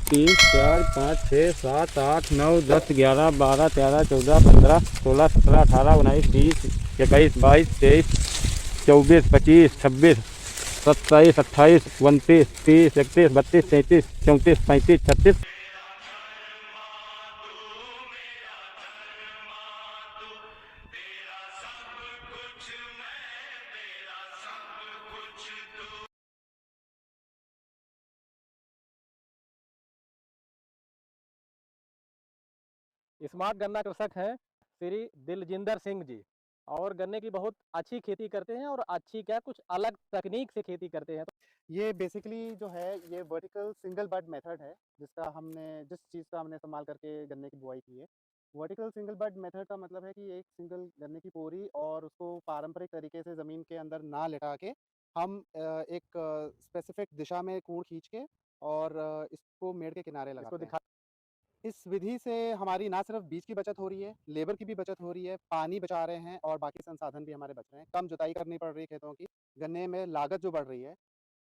3 4 5 6 7 8 9 10 11 12 13 14 15 16 17 18 19 20 21 22 23 24 25 26 27 28 29 30 31 32 33 34 35 36। Smart गन्ना कृषक हैं श्री दिलजिंदर सिंह जी, और गन्ने की बहुत अच्छी खेती करते हैं और अच्छी क्या कुछ अलग तकनीक से खेती करते हैं। ये बेसिकली जो है ये वर्टिकल सिंगल बड मेथड है जिस चीज़ का हमने इस्तेमाल करके गन्ने की बुआई की है। वर्टिकल सिंगल बड मेथड का मतलब है कि एक सिंगल गन्ने की पोरी और उसको पारंपरिक तरीके से ज़मीन के अंदर ना लिटा के हम एक स्पेसिफिक दिशा में कूड़ खींच के और इसको मेड़ के किनारे इसको लगाते हैं। दिखा इस विधि से हमारी ना सिर्फ बीज की बचत हो रही है, लेबर की भी बचत हो रही है, पानी बचा रहे हैं और बाकी संसाधन भी हमारे बच रहे हैं। कम जुताई करनी पड़ रही है खेतों की, गन्ने में लागत जो बढ़ रही है,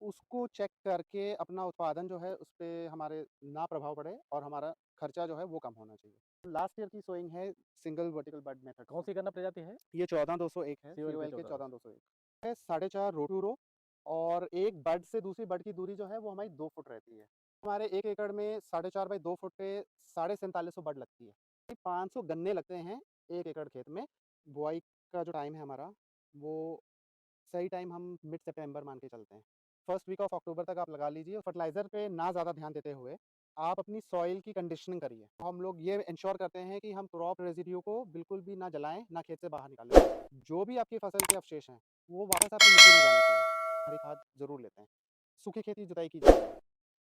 उसको चेक करके अपना उत्पादन जो है उस पे हमारे ना प्रभाव पड़े और हमारा खर्चा जो है वो कम होना चाहिए। लास्ट ईयर की सोइंग है सिंगल वर्टिकल बड मेथड कौन सी गन्ना प्रजाति है? ये 14201 है, COL के COL के 14। 14201 है। 4.5 रो टू रो और एक बड से दूसरी बड की दूरी जो है वो हमारी 2 फुट रहती है। हमारे 1 एकड़ में 4.5 बाई 2 फुट पे 4750 बड लगती है। 500 गन्ने लगते हैं 1 एकड़ खेत में। बुआई का जो टाइम है हमारा वो सही टाइम हम मिड सितंबर मान के चलते हैं। फर्स्ट वीक ऑफ अक्टूबर तक आप लगा लीजिए। फर्टिलाइज़र पे ना ज़्यादा ध्यान देते हुए आप अपनी सॉइल की कंडीशनिंग करिए। हम लोग ये इंश्योर करते हैं कि हम क्रॉप रेजिड्यू को बिल्कुल भी ना जलाएँ, ना खेत से बाहर निकालें। जो भी आपकी फसल के अवशेष हैं, वो वापस आपकी मिट्टी में जाने चाहिए। हरी खाद ज़रूर लेते हैं। सूखी खेती जुताई की जाती है।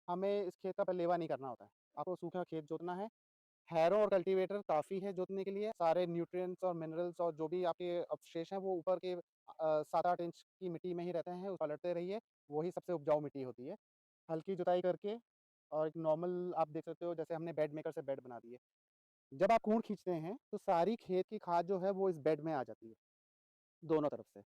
हमें इस खेत का पलेवा नहीं करना होता है। आपको सूखा खेत जोतना है। हैरो और कल्टीवेटर काफ़ी है जोतने के लिए। सारे न्यूट्रिएंट्स और मिनरल्स और जो भी आपके अवशेष हैं वो ऊपर के 7-8 इंच की मिट्टी में ही रहते हैं, उसको पलटते रहिए, वही सबसे उपजाऊ मिट्टी होती है। हल्की जुताई करके और एक नॉर्मल आप देख सकते हो जैसे हमने बेड मेकर से बेड बना दिए। जब आप खूंट खींचते हैं तो सारी खेत की खाद जो है वो इस बेड में आ जाती है, दोनों तरफ से।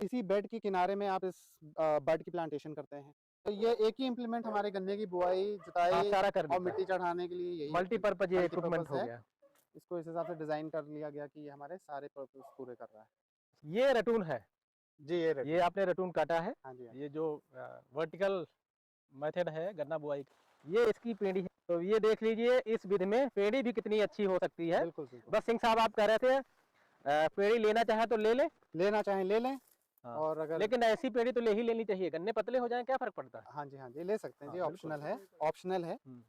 इसी बेड के किनारे में आप इस बड की प्लांटेशन करते हैं। तो ये एक ही इम्प्लीमेंट हमारे गन्ने की बुआई, हाँ, जुताई सारा कर और देता मिट्टी है। चढ़ाने के लिए यही मल्टीपर्पज ये इक्विपमेंट मल्टीपर्पज़ हो है। गया। इसको इस हिसाब से डिज़ाइन कर लिया गया कि ये हमारे सारे पर्पस पूरे कर रहा है। ये रटून है। जी, ये ये रेडी है। आपने रटून काटा है। हाँ जी, हाँ जी। ये जो वर्टिकल मेथड है गन्ना बुआई की, ये इसकी पेड़ी है। तो ये देख लीजिए इस विधि में पेड़ी भी कितनी अच्छी हो सकती है। बिल्कुल, बिल्कुल। बस सिंह साहब आप कह रहे थे पेड़ी लेना चाहे तो ले ले। लेना चाहें ले लें हाँ, और अगर लेकिन ऐसी पेड़ी तो ले ही लेनी चाहिए। गन्ने पतले हो जाएं क्या फर्क पड़ता है? हाँ जी, हाँ जी, ले सकते हैं हाँ, जी, बिल्कुल। ऑप्शनल है, ऑप्शनल है। हम्म।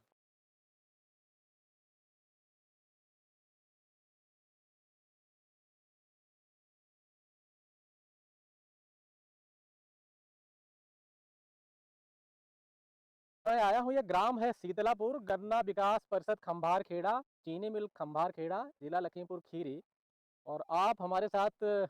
मैं आया हूँ, ये ग्राम है शीतलापुर, गन्ना विकास परिषद खंभार खेड़ा, चीनी मिल खंभार खेड़ा, जिला लखीमपुर खीरी। और आप हमारे साथ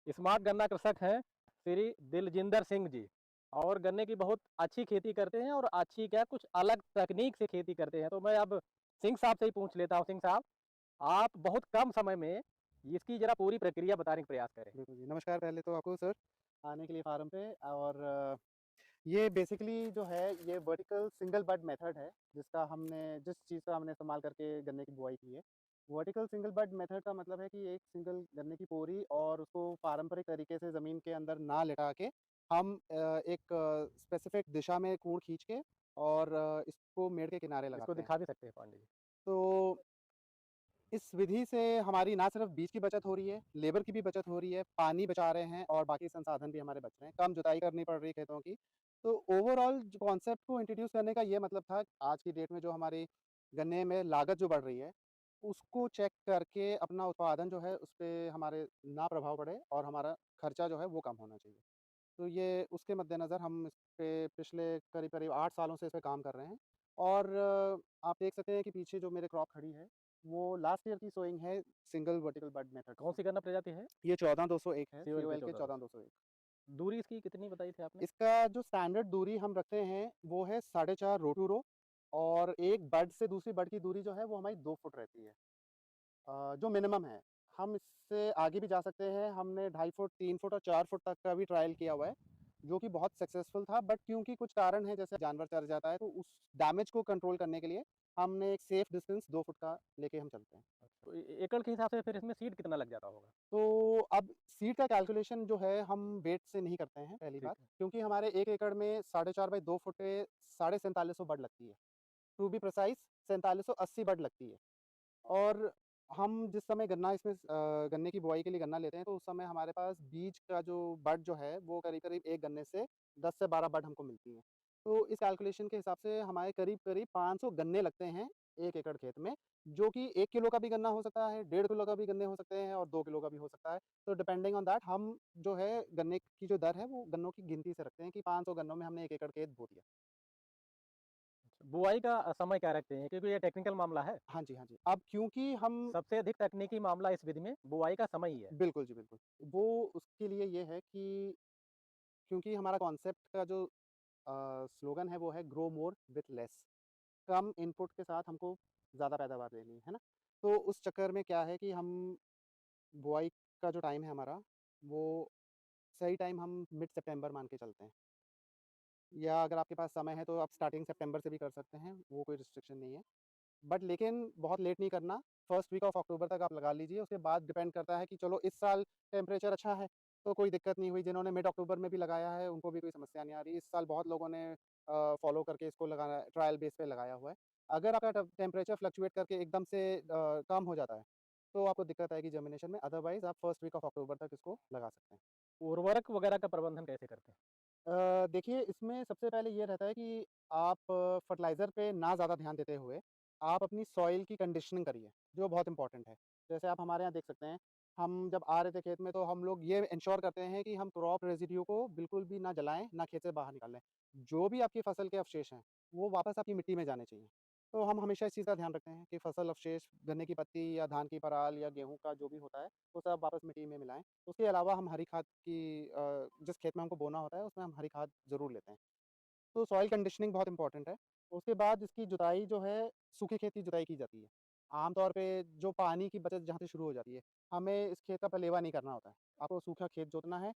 स्मार्ट गन्ना कृषक हैं श्री दिलजिंदर सिंह जी, और गन्ने की बहुत अच्छी खेती करते हैं और अच्छी क्या कुछ अलग तकनीक से खेती करते हैं। तो मैं अब सिंह साहब से ही पूछ लेता हूँ। सिंह साहब, आप बहुत कम समय में इसकी जरा पूरी प्रक्रिया बताने का प्रयास करें। बिल्कुल जी, नमस्कार पहले तो आपको सर, आने के लिए फार्म पे। और ये बेसिकली जो है ये वर्टिकल सिंगल बड मेथड है, जिस चीज़ का हमने इस्तेमाल करके गन्ने की बुआई की है। वर्टिकल सिंगल बड मेथड का मतलब है कि एक सिंगल गन्ने की पोरी और उसको पारंपरिक तरीके से ज़मीन के अंदर ना लिटा के हम एक स्पेसिफिक दिशा में कूड़ खींच के और इसको मेड़ के किनारे इसको लगाते हैं। दिखा भी सकते हैं पांडे जी। तो इस विधि से हमारी ना सिर्फ बीज की बचत हो रही है, लेबर की भी बचत हो रही है, पानी बचा रहे हैं और बाकी संसाधन भी हमारे बच रहे हैं, कम जुताई करनी पड़ रही है खेतों की। तो ओवरऑल जो कॉन्सेप्ट को इंट्रोड्यूस करने का ये मतलब था, आज की डेट में जो हमारी गन्ने में लागत जो बढ़ रही है, उसको चेक करके अपना उत्पादन जो है उस पे हमारे ना प्रभाव पड़े और हमारा खर्चा जो है वो कम होना चाहिए। तो ये उसके मद्देनज़र हम इस पे पिछले करीब-करीब 8 सालों से इस पे काम कर रहे हैं। और आप देख सकते हैं कि पीछे जो मेरे क्रॉप खड़ी है, वो लास्ट ईयर की सोइंग है सिंगल वर्टिकल बड मेथड कौन से। सी गन्ना प्रजाति है? ये 14201 है, COL के COL के 14। 14201। दूरी इसकी कितनी बताई थी आपने? इसका जो स्टैंडर्ड दूरी हम रखते हैं, वो है 4.5 रो टू रो और एक बड से दूसरी बड की दूरी जो है वो हमारी 2 फुट रहती है। जो मिनिमम है। हम इससे आगे भी जा सकते हैं, हमने 2.5 फुट, 3 फुट और 4 फुट तक का भी ट्रायल किया हुआ है। जो कि बहुत सक्सेसफुल था, बट क्योंकि कुछ कारण है जैसे जानवर चर जाता है तो उस डैमेज को कंट्रोल करने के लिए हमने एक सेफ डिस्टेंस 2 फुट का लेके हम चलते हैं। तो एकड़ के हिसाब से फिर इसमें सीड कितना लग जाता होगा? तो अब सीड का कैलकुलेशन जो है हम वेट से नहीं करते हैं पहली ठीक बात, है। क्योंकि हमारे 1 एकड़ में 4.5 बाई 2 फुट पे 4750 बड लगती है। टू बी प्रिसाइज़ 4780 बड लगती है। और हम जिस समय गन्ना इसमें गन्ने की बुआई के लिए गन्ना लेते हैं तो उस समय हमारे पास बीज का जो बड जो है वो करीब-करीब एक गन्ने से 10 से 12 बड हमको मिलती हैं। तो इस कैलकुलेशन के हिसाब से हमारे करीब-करीब 500 गन्ने लगते हैं 1 एकड़ खेत में, जो कि 1 किलो का भी गन्ना हो सकता है, 1.5 किलो का भी गन्ने हो सकते हैं और 2 किलो का भी हो सकता है। तो डिपेंडिंग ऑन दैट हम जो है गन्ने की जो दर है वो गन्नों की गिनती से रखते हैं कि 500 गन्नों में हमने 1 एकड़ खेत बो दिया। अच्छा, बुआई का समय क्या रखते हैं? क्योंकि ये टेक्निकल मामला है। हाँ जी, हाँ जी। अब क्योंकि हम सबसे अधिक तकनीकी मामला इस विधि में बुआई का समय ही है। बिल्कुल जी, बिल्कुल। वो उसके लिए ये है कि क्योंकि हमारा कॉन्सेप्ट का जो स्लोगन है वो है grow more with less. Come input के साथ हमको ज़्यादा पैदावार लेनी है ना? तो उस चक्कर में क्या है कि हम बुआई का जो टाइम है हमारा, वो सही टाइम हम मिड सितंबर मान के चलते हैं। या अगर आपके पास समय है तो आप स्टार्टिंग सितंबर से भी कर सकते हैं, वो कोई रिस्ट्रिक्शन नहीं है। बट लेकिन बहुत लेट नहीं करना, फर्स्ट वीक ऑफ अक्टूबर तक आप लगा लीजिए, उसके बाद डिपेंड करता है कि चलो इस साल टेम्परेचर अच्छा है, तो कोई दिक्कत नहीं हुई। जिन्होंने मिड अक्टूबर में भी लगाया है, उनको भी कोई समस्या नहीं आ रही। इस साल बहुत लोगों ने फॉलो करके इसको लगाना ट्रायल बेस पे लगाया हुआ है। अगर आपका टेम्परेचर फ्लक्चुएट करके एकदम से कम हो जाता है, तो आपको दिक्कत आएगी जर्मिनेशन में, अदरवाइज़ आप फर्स्ट वीक ऑफ अक्टूबर तक इसको लगा सकते हैं। उर्वरक वगैरह का प्रबंधन कैसे करते हैं? देखिए इसमें सबसे पहले ये रहता है कि आप फर्टिलाइज़र पे ना ज़्यादा ध्यान देते हुए, आप अपनी सॉइल की कंडीशनिंग करिए, जो बहुत इम्पोर्टेंट है। जैसे आप हमारे यहाँ देख सकते हैं, हम जब आ रहे थे खेत में तो हम लोग ये इंश्योर करते हैं कि हम क्रॉप रेज़िड्यू को बिल्कुल भी ना जलाएँ, ना खेत से बाहर निकालें। जो भी आपकी फसल के अवशेष हैं, वो वापस आपकी मिट्टी में जाने चाहिए। तो हम हमेशा इस चीज़ का ध्यान रखते हैं कि फसल अवशेष गन्ने की पत्ती या धान की पराल या गेहूँ का जो भी होता है, वो सब वापस मिट्टी में मिलाएँ। उसके अलावा हम हरी खाद की जिस खेत में हमको बोना होता है उसमें हम हरी खाद ज़रूर लेते हैं। तो सॉइल कंडीशनिंग बहुत इम्पोर्टेंट है। उसके बाद इसकी जुताई जो है सूखे खेत की जुताई की जाती है। आम तौर पे जो पानी की बचत जहाँ से शुरू हो जाती है, हमें इस खेत का पलेवा नहीं करना होता है। आपको सूखा खेत जोतना है,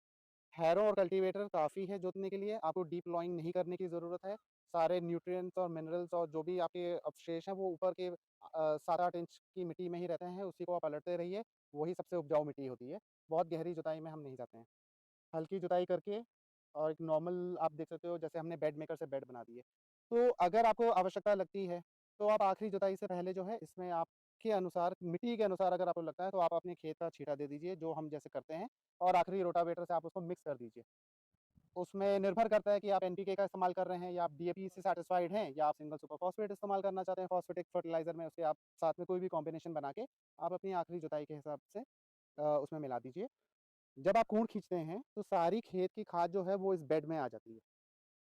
हैरो और कल्टीवेटर काफ़ी है जोतने के लिए, आपको डीप प्लॉइंग नहीं करने की ज़रूरत है। सारे न्यूट्रिएंट्स और मिनरल्स और जो भी आपके अवशेष हैं वो ऊपर के 7-8 इंच की मिट्टी में ही रहते हैं, उसी को आप पलटते रहिए, वही सबसे उपजाऊ मिट्टी होती है। बहुत गहरी जुताई में हम नहीं जाते हैं। हल्की जुताई करके और एक नॉर्मल आप देख सकते हो जैसे हमने बेड मेकर से बेड बना दिए। तो अगर आपको आवश्यकता लगती है, तो आप आखिरी जुताई से पहले जो है इसमें आपके अनुसार मिट्टी के अनुसार अगर आपको लगता है तो आप अपने खेत का छींटा दे दीजिए, जो हम जैसे करते हैं और आखिरी रोटावेटर से आप उसको मिक्स कर दीजिए। उसमें निर्भर करता है कि आप एनपीके का इस्तेमाल कर रहे हैं या आप डीएपी से सैटिस्फाइड हैं या आप सिंगल सुपर फॉस्फेट इस्तेमाल करना चाहते हैं फॉस्फेटिक फर्टिलाइज़र में, उसके आप साथ में कोई भी कॉम्बिनेशन बना के आप अपनी आखिरी जुताई के हिसाब से उसमें मिला दीजिए। जब आप खूँट खींचते हैं, तो सारी खेत की खाद जो है वो इस बेड में आ जाती है,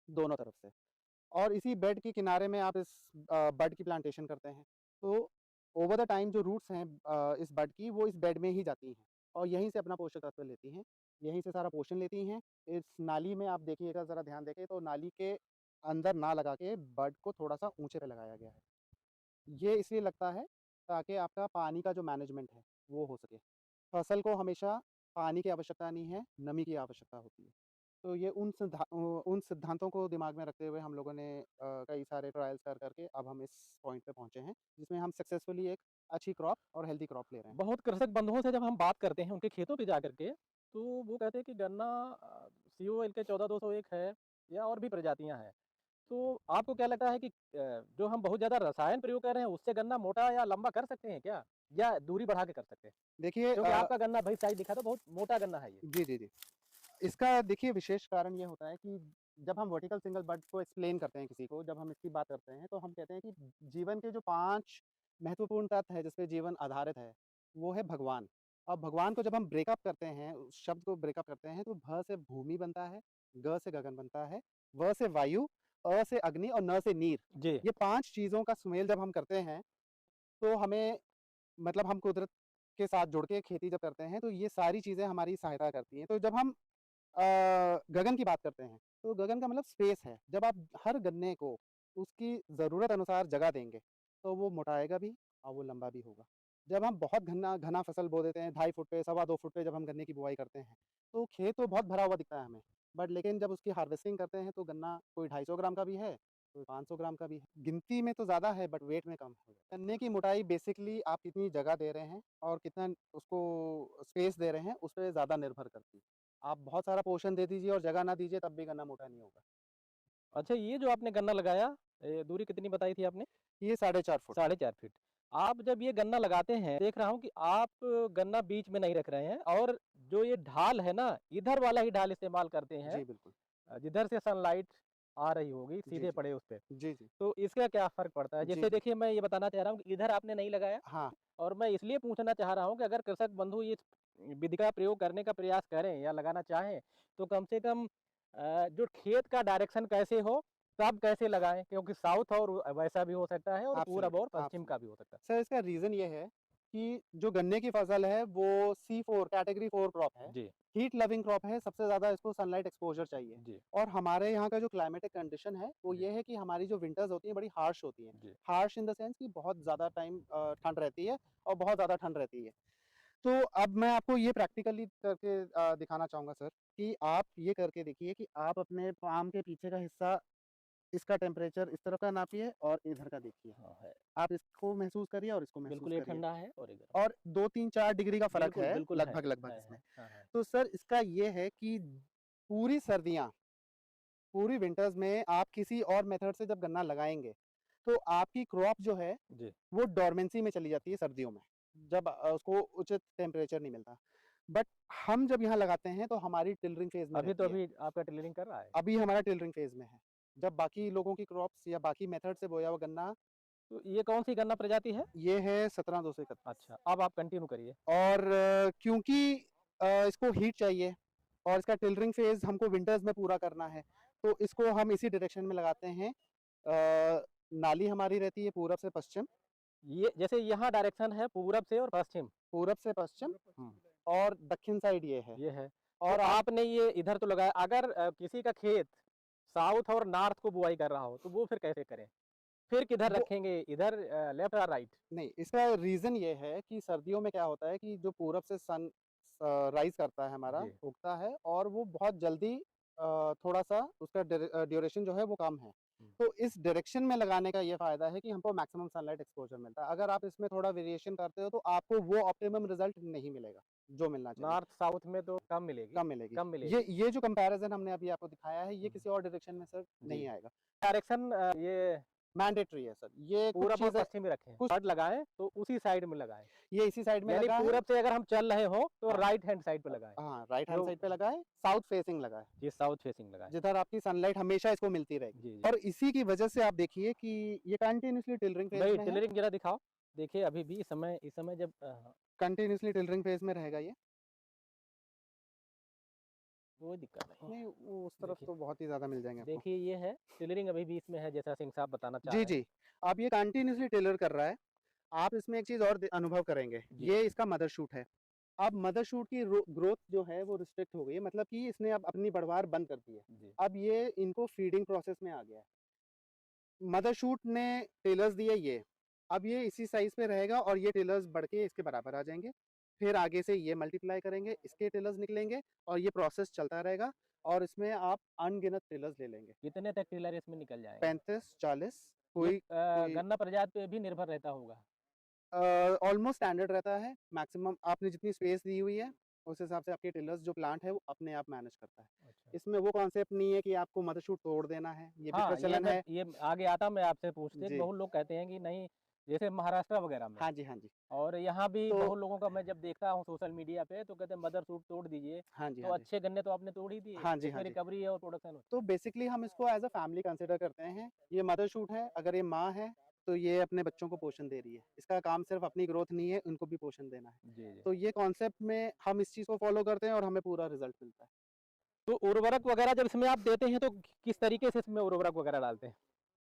दोनों तरफ से। और इसी बेड के किनारे में आप इस बड की प्लांटेशन करते हैं। तो ओवर द टाइम जो रूट्स हैं इस बड की वो इस बेड में ही जाती हैं और यहीं से अपना पोषक तत्व लेती हैं, यहीं से सारा पोषण लेती हैं। इस नाली में आप देखिएगा ज़रा ध्यान देके तो नाली के अंदर ना लगा के बड को थोड़ा-सा ऊँचे पे लगाया गया है। ये इसलिए लगता है ताकि आपका पानी का जो मैनेजमेंट है, वो हो सके। फसल को हमेशा पानी की आवश्यकता नहीं है, नमी की आवश्यकता होती है। तो ये उन सिद्धांतों को दिमाग में रखते हुए हम लोगों ने कई सारे ट्रायल्स कर के अब हम इस पॉइंट पे पहुँचे हैं, जिसमें हम सक्सेसफुली एक अच्छी क्रॉप और हेल्दी क्रॉप ले रहे हैं। बहुत कृषक बंधुओं से जब हम बात करते हैं उनके खेतों पे जाकर के, तो वो कहते हैं कि गन्ना सीओएल के 14201 है या और भी प्रजातियाँ हैं। तो आपको क्या लगता है कि जो हम बहुत ज़्यादा रसायन प्रयोग कर रहे हैं उससे गन्ना मोटा या लंबा कर सकते हैं क्या? या दूरी बढ़ा के कर सकते हैं? देखिए क्योंकि आपका गन्ना भाई साइज़ दिखा तो बहुत मोटा गन्ना है ये। जी, जी, जी। इसका देखिए विशेष कारण ये होता है कि जब हम वर्टिकल सिंगल बड को एक्सप्लेन करते हैं किसी को, जब हम इसकी बात करते हैं, तो हम कहते हैं कि जीवन के जो 5 महत्वपूर्ण तत्व हैं, जिस पे जीवन आधारित है, वो है भगवान। अब भगवान को जब हम ब्रेकअप करते हैं, उस शब्द को ब्रेकअप करते हैं, तो भ से भूमि बनता है, ग से गगन बनता है, व से वायु, अ से अग्नि और न से नीर। जी। ये 5 चीज़ों का सुमेल जब हम करते हैं, तो हमें मतलब हम कुदरत के साथ जुड़ के खेती जब करते हैं, तो ये सारी चीज़ें हमारी सहायता करती हैं। तो जब हम गगन की बात करते हैं, तो गगन का मतलब स्पेस है। जब आप हर गन्ने को उसकी ज़रूरत अनुसार जगह देंगे, तो वो मोटाएगा भी और वो लंबा भी होगा। जब हम बहुत घना घना फसल बो देते हैं, 2.5 फुट पे, 2.25 फुट पे जब हम गन्ने की बुआई करते हैं, तो खेत तो बहुत भरा हुआ दिखता है हमें, बट लेकिन जब उसकी हार्वेस्टिंग करते हैं तो गन्ना कोई 250 ग्राम का भी है, कोई 500 ग्राम का भी है। गिनती में तो ज़्यादा है बट वेट में कम है। गन्ने की मोटाई बेसिकली आप कितनी जगह दे रहे हैं और कितना उसको स्पेस दे रहे हैं, उस पे ज़्यादा निर्भर करती है। आप बहुत सारा पोर्शन दे दीजिए और जगह ना दीजिए तब भी गन्ना मोटा नहीं होगा। अच्छा, ये जो आपने गन्ना लगाया, दूरी कितनी बताई थी आपने? ये 4.5 फुट। 4.5 फीट। आप जब ये गन्ना लगाते हैं, देख रहा हूँ कि आप गन्ना बीच में नहीं रख रहे हैं और जो ये ढाल है ना, इधर वाला ही ढाल इस्तेमाल करते हैं, जी, बिल्कुल। जिधर से सनलाइट आ रही होगी, जी, सीधे जी। पड़े उस पे। जी, जी। तो इसका क्या फ़र्क पड़ता है? जी, जैसे जी। देखिए, मैं ये बताना चाह रहा हूँ कि इधर आपने नहीं लगाया, हाँ, और मैं इसलिए पूछना चाह रहा हूँ कि अगर कृषक बंधु इस विधि का प्रयोग करने का प्रयास करें या लगाना चाहें, तो कम से कम जो खेत का डायरेक्शन कैसे हो, कब कैसे लगाएँ? क्योंकि साउथ और वैसा भी हो सकता है और पूरब एब्सोल्युटली, और पश्चिम का एब्सोल्युटली। भी हो सकता है। सर इसका रीज़न ये है कि जो गन्ने की फ़सल है वो C4 कैटेगरी 4 क्रॉप है। जी, हीट लविंग क्रॉप है, सबसे ज़्यादा इसको सनलाइट एक्सपोज़र चाहिए। जी, और हमारे यहाँ का जो क्लाइमेटिक कंडीशन है वो जी, ये है कि हमारी जो विंटर्स होती हैं बड़ी हार्श होती हैं। जी। हार्श इन द सेंस कि बहुत ज़्यादा टाइम ठंड रहती है और बहुत ज़्यादा ठंड रहती है। तो अब मैं आपको ये प्रैक्टिकली करके दिखाना चाहूँगा सर कि आप ये करके देखिए कि आप अपने पाम के पीछे का हिस्सा इसका टेम्परेचर इस तरफ का नापिए और इधर का देखिए। हाँ, है। आप इसको महसूस करिए और इसको महसूस बिल्कुल ये करिए ठंडा है और इधर और 2, 3, 4 डिग्री का फ़र्क बिल्कुल, है बिल्कुल है। लगभग-लगभग है, इसमें। है। हाँ, है। तो सर इसका ये है कि पूरी सर्दियाँ, पूरी विंटर्स में आप किसी और मेथड से जब गन्ना लगाएँगे, तो आपकी क्रॉप जो है जी। वो डोरमेंसी में चली जाती है सर्दियों में, जब उसको उचित टेम्परेचर नहीं मिलता। बट हम जब यहाँ लगाते हैं तो हमारी टिलरिंग फ़ेज़ में रहती है। अभी आपका टेलरिंग कर रहा है? अभी हमारा टिलरिंग फ़ेज़ में है। जब बाकी लोगों की क्रॉप्स या बाकी मेथड से बोया हुआ गन्ना, तो ये कौन-सी गन्ना प्रजाति है? ये है 17-231 अच्छा, अब आप कंटिन्यू करिए। और क्योंकि इसको हीट चाहिए और इसका टिलरिंग फ़ेज़ हमको विंटर्स में पूरा करना है, तो इसको हम इसी डायरेक्शन में लगाते हैं। नाली हमारी रहती है पूरब से पश्चिम, ये जैसे यहाँ डायरेक्शन है पूरब से और पश्चिम। पूरब से पश्चिम हुँ, और दक्षिण साइड ये है। ये है। तो और आप आपने ये इधर तो लगाया, अगर किसी का खेत साउथ और नॉर्थ को बुआई कर रहा हो, तो वो फिर कैसे करें? फिर किधर वो रखेंगे? इधर लेफ्ट या राइट? नहीं, इसका रीज़न ये है कि सर्दियों में क्या होता है कि जो पूरब से सन राइज़ करता है हमारा, जी। उगता है और वो बहुत जल्दी थोड़ा-सा उसका ड्यूरेशन जो है वो कम है। हुँ। तो इस डायरेक्शन में लगाने का ये फ़ायदा है कि हमको मैक्सिमम सनलाइट एक्सपोज़र मिलता है। अगर आप इसमें थोड़ा वेरिएशन करते हो तो आपको वो ऑप्टिमम रिज़ल्ट नहीं मिलेगा, जो मिलना चाहिए, नॉर्थ साउथ में तो कम मिलेगी, कम मिलेगी। कम ये मिलेगी। ये जो कंपैरिज़न हमने अभी आपको दिखाया है, ये हुँ, किसी और डायरेक्शन में सर जी। नहीं आएगा। डायरेक्शन ये मैंडेटरी है सर, ये कुछ पूरब और चीज़ें पश्चिम में रखें। कुछ बर्ड लगाएँ तो उसी साइड में लगाएँ। ये इसी साइड में यानी लगा है। पूरब से अगर हम चल रहे हों तो हाँ। राइट हैंड साइड पे लगाएँ। हाँ, राइट हैंड जो साइड पे लगा है, साउथ फेसिंग लगा है, ये साउथ फेसिंग लगाएँ। जिधर आपकी सनलाइट हमेशा इसको मिलती रहेगी। जी, जी। और इसी की वजह से आप देखिए कि ये कंटीन्यूअसली टिलरिंग फेज़ भाई में है, टेलरिंग ज़रा दिखाओ। देखिए अभी भी इस समय जब कंटीन्यूअसली टिलरिंग फेज़ में रहेगा ये। कोई दिक्कत नहीं नहीं, है। वो उस तरफ देखिए, तो बहुत ही ज़्यादा मिल जाएँगे आपको। देखिए ये है टेलरिंग अभी भी इसमें है, जैसा सिंह साहब बताना चाह जी, रहे हैं। जी। अब ये कंटीन्यूअसली टेलर कर रहा है। आप इसमें एक चीज़ और अनुभव करेंगे, जी, ये इसका मदर शूट है। अब मदर शूट की ग्रोथ जो है वो रिस्ट्रिक्ट हो गई है, मतलब कि इसने अब अपनी बढ़वार बंद कर दी है। जी। अब ये इनको फीडिंग प्रोसेस में आ गया है। मदर शूट ने टेलर्स दिए ये, अब ये इसी साइज़ पे रहेगा और ये टेलर्स बढ़ के इसके बराबर आ जाएँगे। फिर आगे से ये मल्टीप्लाई करेंगे, इसके टेलर्स निकलेंगे और ये प्रोसेस चलता रहेगा और इसमें आप अनगिनत टेलर्स ले लेंगे। कितने तक टेलर इसमें निकल जाएँगे? 35, 40 ये कोई गन्ना प्रजाति पे भी निर्भर रहता होगा। ऑलमोस्ट स्टैंडर्ड रहता है। मैक्सिमम आपने जितनी स्पेस दी हुई है, उस हिसाब से आपके टिलर्स जो प्लांट है वो अपने आप मैनेज करता है। अच्छा। इसमें वो कॉन्सेप्ट नहीं है कि आपको मदर शूट तोड़ देना है, ये भी हाँ, प्रचलन है। ये आगे आता मैं आपसे पूछते कि जी। बहुत लोग कहते हैं कि नहीं, जैसे महाराष्ट्र वगैरह में हाँ जी, हाँ जी। और यहाँ भी तो बहुत लोगों का मैं जब देखता हूँ सोशल मीडिया पे, तो कहते हैं मदर सूट तोड़ दीजिए, हाँ जी, तो हाँ जी। अच्छे गन्ने तो आपने तोड़ ही दिए, हाँ जी, इसमें हाँ जी। रिकवरी और प्रोडक्शन होता तो बेसिकली हम इसको एज़ अ फैमिली कंसिडर करते हैं। ये मदर शूट है, अगर ये माँ है, तो ये अपने बच्चों को पोषण दे रही है। इसका काम सिर्फ़ अपनी ग्रोथ नहीं है, उनको भी पोषण देना है। है। जी, जी। तो ये कॉन्सेप्ट में हम इस चीज़ को फ़ॉलो करते हैं और हमें पूरा रिज़ल्ट मिलता है। तो उर्वरक वगैरह जब इसमें आप देते हैं तो किस तरीके से इसमें उर्वरक वगैरह डालते हैं?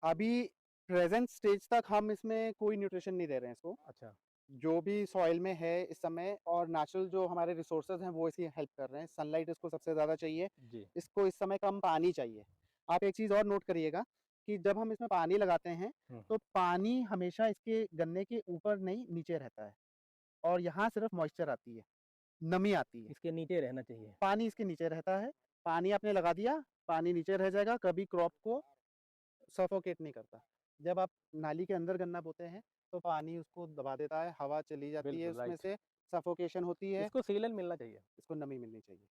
अभी प्रेज़ेंट स्टेज तक हम इसमें कोई न्यूट्रिशन नहीं दे रहे हैं इसको। अच्छा, जो भी सॉइल में है इस समय और नेचुरल जो हमारे रिसोर्सेज हैं वो इसी हेल्प कर रहे हैं। सनलाइट इसको सबसे ज़्यादा चाहिए, जी। इसको इस समय कम पानी चाहिए। आप एक चीज़ और नोट करिएगा कि जब हम इसमें पानी लगाते हैं, हुँ, तो पानी हमेशा इसके गन्ने के ऊपर नहीं नीचे रहता है और यहाँ सिर्फ मॉइस्चर आती है, नमी आती है। इसके नीचे रहना चाहिए। पानी इसके नीचे रहता है पानी आपने लगा दिया, पानी नीचे रह जाएगा, कभी क्रॉप को सफोकेट नहीं करता। जब आप नाली के अंदर गन्ना बोते हैं, तो पानी उसको दबा देता है, हवा चली जाती है बिल्कुल उसमें राइट। से, सफोकेशन होती है, इसको सीलन मिलना चाहिए। इसको नमी मिलनी चाहिए।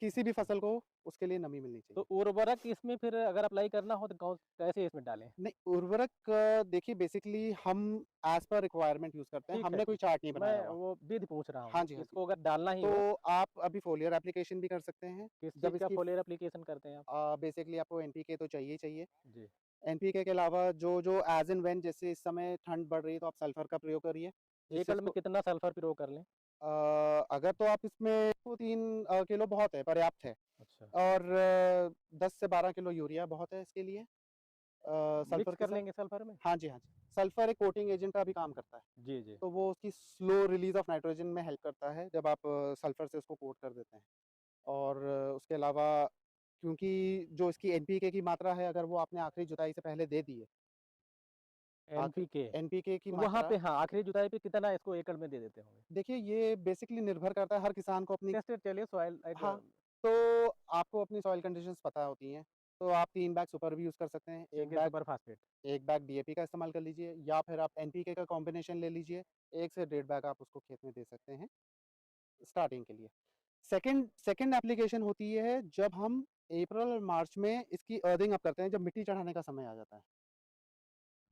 किसी भी अच्छा। फसल को उसके लिए नमी मिलनी तो चाहिए। उर्वरक इसमें फिर अगर अप्लाई करना हो तो कैसे इसमें डालें? नहीं, उर्वरक देखिए बेसिकली हम एज़ पर रिक्वायरमेंट यूज़ करते हैं, ठीक है, हमने कोई ठीक है। चार्ट नहीं बनाया मैं हुआ। वो विधि पूछ रहा हाँ हूँ, जी, हाँ जी। इसको अगर डालना ही हो, तो आप अभी फोलियर एप्लीकेशन भी कर सकते हैं। किस जब चीज़ का इसकी फोलियर एप्लीकेशन करते हैं आप? बेसिकली आपको एनपीके तो चाहिए ही चाहिए। जी। एनपीके के अलावा जो एज़ एंड व्हेन, जैसे इस समय ठंड बढ़ रही है तो आप सल्फर का प्रयोग करिए, जिससे एकड़ में इसको कितना सल्फर प्रयोग कर लें? अगर तो आप इसमें तो 3 किलो बहुत है, पर्याप्त है। अच्छा। और 10 से 12 किलो यूरिया बहुत है इसके लिए सल्फर मिक्स के कर साथ। लेंगे सल्फर में? हाँ जी, हाँ जी। सल्फर एक कोटिंग एजेंट का भी काम करता है, जी, जी। तो वो उसकी स्लो रिलीज़ ऑफ नाइट्रोजन में हेल्प करता है जब आप सल्फर से उसको कोट कर देते हैं। और उसके अलावा क्योंकि जो इसकी एनपीके की मात्रा है, अगर वो आपने आखिरी जुताई से पहले दे दी है, आखिरी एनपीके, एनपीके की तो वहाँ मात्रा, पे हाँ, आखिरी जुताई पे कितना इसको एकड़ में दे देते होंगे? देखिए ये बेसिकली निर्भर करता है हर किसान को अपनी। टेस्टेड चलिए सॉइल एक हाँ, तो आपको अपनी सॉइल कंडीशंस पता होती हैं, तो आप 3 बैग सुपर भी यूज़ कर सकते हैं, single super phosphate. 1 bag DAP का इस्तेमाल कर लीजिए, या फिर आप एनपीके का कॉम्बिनेशन ले लीजिए, 1 से डेढ़ बैग आप उसको खेत में दे सकते हैं स्टार्टिंग के लिए। सेकंड सेकंड एप्लीकेशन होती है जब हम अप्रैल और मार्च में इसकी अर्थिंग अप करते हैं, जब मिट्टी चढ़ाने का समय आ जाता है।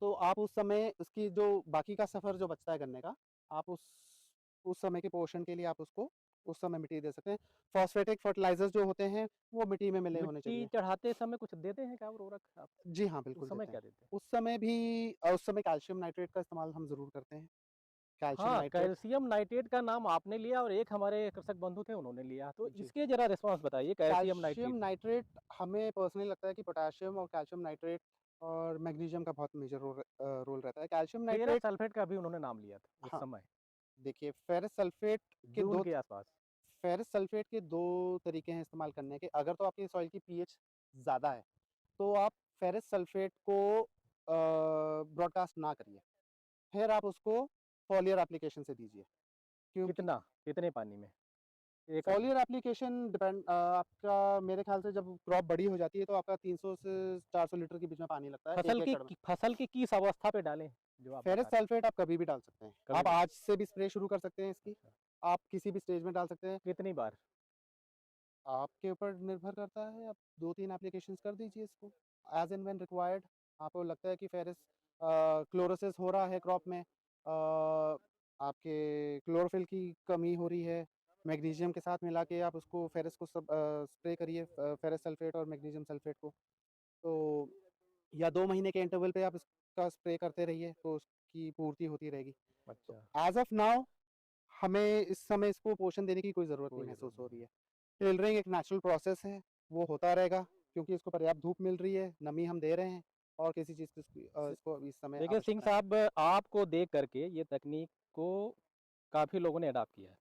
तो आप उस समय उसकी जो बाकी का सफ़र जो बचता है गन्ने का, आप उस समय के पोर्शन के लिए आप उसको उस समय मिट्टी दे सकते हैं। फॉस्फेटिक फर्टिलाइज़र्स जो होते हैं, वो मिट्टी में मिले होने मिट्टी चाहिए। चढ़ाते समय कुछ देते हैं क्या उर्वरक आप? जी हाँ, उस बिल्कुल समय देते हैं। क्या देते हैं? उस समय भी उस समय कैल्शियम नाइट्रेट का इस्तेमाल हम ज़रूर करते हैं। कैल्शियम हाँ, नाइट्रेट। कैल्शियम नाइट्रेट का नाम आपने लिया और एक हमारे कृषक बंधु थे उन्होंने लिया, तो जी। इसके ज़रा रिस्पॉन्स बताइए कैल्शियम कैल्शियम नाइट्रेट। नाइट्रेट हमें पर्सनली लगता है कि पोटेशियम और कैल्शियम नाइट्रेट और मैग्नीशियम का बहुत मेजर रोल रहता है। कैल्शियम फेरस नाइट्रेट, सल्फेट का भी उन्होंने नाम लिया था उस हाँ, समय, देखिए फेरस सल्फेट के जून 2 के आसपास। फेरस सल्फेट के 2 तरीके हैं इस्तेमाल करने के। अगर तो आपकी सॉइल की पीएच ज़्यादा है, तो आप फेरस सल्फेट को ब्रॉडकास्ट ना करिए। फिर आप उसको फॉलियर एप्लीकेशन से दीजिए, क्योंकि कितना? कितने पानी में? एकड़ में? फॉलियर एप्लीकेशन आपका मेरे ख्याल से जब क्रॉप बड़ी हो जाती है तो आपका 300 से 400 लीटर के बीच में पानी लगता है 1 एकड़ में। फसल की किस अवस्था पे डालें, जो आप फेरस बता रहे हैं? सल्फेट आप कभी भी डाल सकते हैं। कभी आप भी? आज से भी स्प्रे शुरू कर सकते हैं इसकी। अच्छा, आप किसी भी स्टेज में डाल सकते हैं। कितनी बार? आपके ऊपर निर्भर करता है, आप 2-3 एप्लीकेशंस कर दीजिए इसको, एज़ एंड व्हेन रिक्वायर्ड। आपको लगता है कि फेरस क्लोरोसिस हो रहा है क्रॉप में, आपके क्लोरोफिल की कमी हो रही है, मैग्नीशियम के साथ मिला के आप उसको फेरस को स्प्रे करिए, फेरस सल्फेट और मैग्नीशियम सल्फेट को। तो या 2 महीने के इंटरवल पे आप इसका स्प्रे करते रहिए, तो उसकी पूर्ति होती रहेगी। तो अच्छा, एज़ ऑफ नाउ हमें इस समय इसको पोषण देने की कोई ज़रूरत नहीं कोई महसूस ज़रूरत हो नहीं रही है। है। टेलरिंग एक नेचुरल प्रोसेस है, वो होता रहेगा क्योंकि इसको पर्याप्त धूप मिल रही है, नमी हम दे रहे हैं, और किसी चीज़ की स इसको इस समय देखिए सिंह आवश्यकता नहीं साहब, आपको देख कर के ये तकनीक को काफ़ी लोगों ने अडॉप्ट किया है।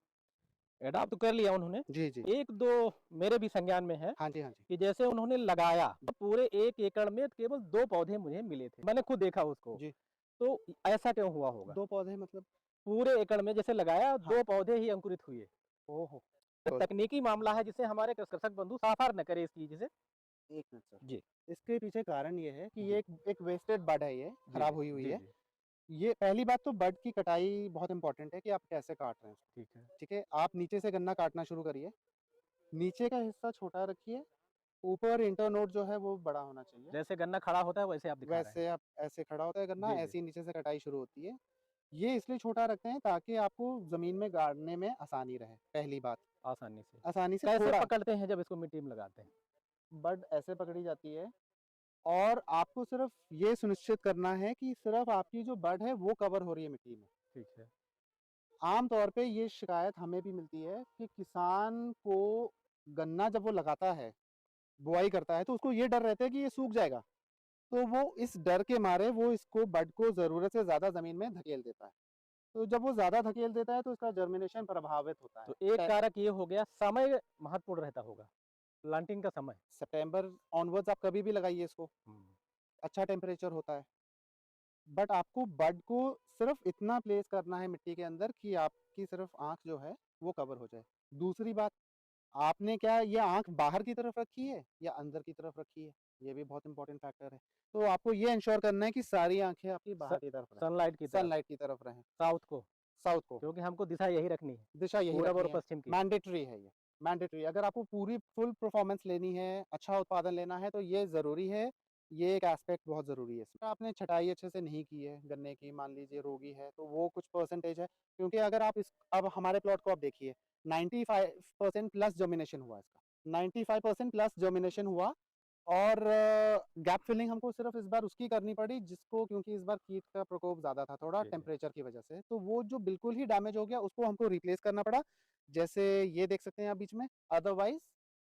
अडॉप्ट तो कर लिया उन्होंने। है। जी, जी। 1-2 मेरे भी संज्ञान में है हाँ जी, हाँ जी। कि जैसे उन्होंने लगाया, तो पूरे 1 एकड़ में केवल 2 पौधे मुझे मिले थे। मैंने खुद देखा उसको। जी, तो ऐसा क्यों हुआ होगा? 2 पौधे मतलब? पूरे एकड़ में जैसे लगाया, हाँ। 2 पौधे ही अंकुरित हुए। ओहो! तकनीकी मामला है जिसे हमारे कृषक बंधु साफ़ार न करें इस चीज़ से। 1 मिनट सर। जी, इसके पीछे कारण ये है कि जी, ये एक वेस्टेड बड है, ये जी, खराब हुई हुई जी, है। जी, ये पहली बात तो बड की कटाई बहुत इम्पोर्टेंट है कि आप कैसे काट रहे हैं उसको, ठीक है। ठीक है? आप नीचे से गन्ना काटना शुरू करिए, नीचे का हिस्सा छोटा रखिए, ऊपर इंटरनोड जो है वो बड़ा होना चाहिए। जैसे गन्ना खड़ा होता है वैसे आप दिखा रहे हैं। वैसे आप ऐसे खड़ा होता है गन्ना, जी, जी, ऐसे ही नीचे से कटाई शुरू होती है। ये इसलिए छोटा रखते हैं ताकि आपको ज़मीन में गाड़ने में आसानी रहे, पहली बात। आसानी से। आसानी से कैसे थोड़ा पकड़ते हैं जब इसको मिट्टी में लगाते हैं? बड ऐसे पकड़ी जाती है, और आपको सिर्फ़ ये सुनिश्चित करना है कि सिर्फ़ आपकी जो बड है वो कवर हो रही है मिट्टी में। ठीक है। आम तौर पे ये शिकायत हमें भी मिलती है कि किसान को गन्ना जब वो लगाता है, बुआई करता है, तो उसको ये डर रहता है कि ये सूख जाएगा। तो वो इस डर के मारे वो इसको बड को ज़रूरत से ज़्यादा ज़मीन में धकेल देता है। तो जब वो ज़्यादा धकेल देता है तो इसका जर्मिनेशन प्रभावित होता है। तो एक कारक ये हो गया, समय महत्वपूर्ण रहता होगा, प्लांटिंग का समय। सितंबर ऑनवर्ड्स आप कभी भी लगाइए इसको, हुँ, अच्छा टेम्परेचर होता है। बट आपको बड को सिर्फ़ इतना प्लेस करना है मिट्टी के अंदर कि आपकी सिर्फ़ आँख जो है वो कवर हो जाए। दूसरी बात, आपने क्या ये आँख बाहर की तरफ रखी है या अंदर की तरफ रखी है? ये भी बहुत इम्पोर्टेंट फैक्टर है। तो आपको ये एंश्योर करना है कि सारी आँखें आपकी बाहर की तरफ रहें, सनलाइट की तरफ, सनलाइट की तरफ रहें, साउथ को, साउथ को। क्योंकि हमको दिशा यही रखनी है, दिशा यही पूरब और रखनी है, पश्चिम की। मैंडेटरी है ये, मैंडेटरी। अगर आपको पूरी फुल परफॉर्मेंस लेनी है, अच्छा उत्पादन लेना है तो ये ज़रूरी है, ये एक एस्पेक्ट बहुत ज़रूरी है इसमें। आपने छटाई अच्छे से नहीं की है गन्ने की, मान लीजिए रोगी है, तो वो कुछ परसेंटेज है, क्योंकि अगर आप इस अब हमारे प्लॉट को आप देखिए 95% प्लस जर्मिनेशन हुआ इसका, 95% प्लस जर्मिनेशन हुआ और गैप फिलिंग हमको सिर्फ इस बार उसकी करनी पड़ी जिसको, क्योंकि इस बार कीट का प्रकोप ज़्यादा था थोड़ा जी, जी। टेम्परेचर की वजह से, तो वो जो बिल्कुल ही डैमेज हो गया उसको हमको रिप्लेस करना पड़ा। जैसे ये देख सकते हैं आप बीच में, अदरवाइज़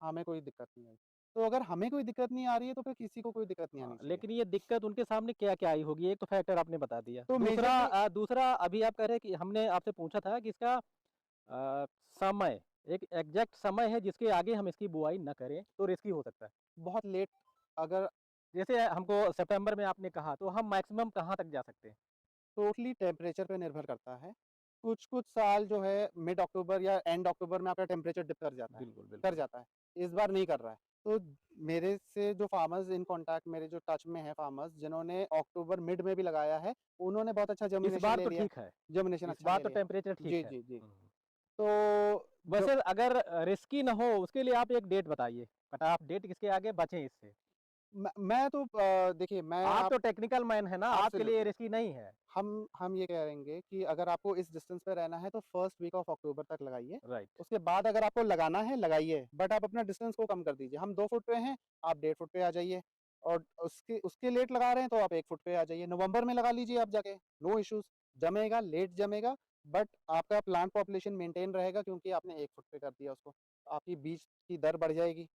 हमें कोई दिक्कत नहीं आई। तो अगर हमें कोई दिक्कत नहीं आ रही है तो फिर किसी को कोई दिक्कत नहीं हाँ, आनी चाहिए। लेकिन ये दिक्कत उनके सामने क्या-क्या आई होगी? एक तो फैक्टर आपने बता दिया। तो दूसरा मेजरली दूसरा अभी आप कह रहे हैं कि हमने आपसे पूछा था कि इसका समय, एक एग्ज़ैक्ट समय है जिसके आगे हम इसकी बुआई ना करें, तो रिस्की हो सकता है। बहुत लेट, अगर जैसे हमको सितंबर में आपने कहा, तो हम मैक्सिमम कहाँ तक जा सकते हैं? टोटली टेम्परेचर पे निर्भर करता है। कुछ-कुछ साल जो है मिड अक्टूबर या एंड अक्टूबर में आपका टेम्परेचर डिप कर जाता है, बिल्कुल, कर बिल्कुल। जाता है। इस बार नहीं कर रहा है। तो मेरे से जो फार्मर्स इन कॉन्टैक्ट, मेरे जो टच में हैं फार्मर्स जिन्होंने अक्टूबर मिड में भी लगाया है, उन्होंने बहुत अच्छा इस जर्मिनेशन बार ले तो लिया है। ठीक है, जर्मिनेशन इस अच्छा बार ले तो लिया टेम्परेचर है। ठीक जी, है। जी, जी। हुँ, हुँ। तो जो वैसे अगर रिस्की ना हो, उसके लिए आप एक डेट बताइए, कट ऑफ डेट किसके आगे बचें इससे? मैं तो देखिए मैं आप आप तो टेक्निकल मैन हैं ना, आपके लिए एब्सोल्युटली रिस्की नहीं है। हम ये कहेंगे कि अगर आपको इस डिस्टेंस पे रहना है तो फर्स्ट वीक ऑफ अक्टूबर तक लगाइए। राइट। उसके बाद अगर आपको लगाना है लगाइए, बट आप अपना डिस्टेंस को कम कर दीजिए। हम 2 फुट पे हैं, आप 1.5 फुट पे आ जाइए और उसके उसके लेट लगा रहे हैं तो आप 1 फुट पे आ जाइए। नवंबर में लगा लीजिए आप जाके, नो इश्यूज़। जमेगा, लेट जमेगा, बट आपका प्लांट पॉपुलेशन मेंटेन रहेगा क्योंकि आपने 1 फुट पे कर दिया उसको। आपकी बीज की दर बढ़ जाएगी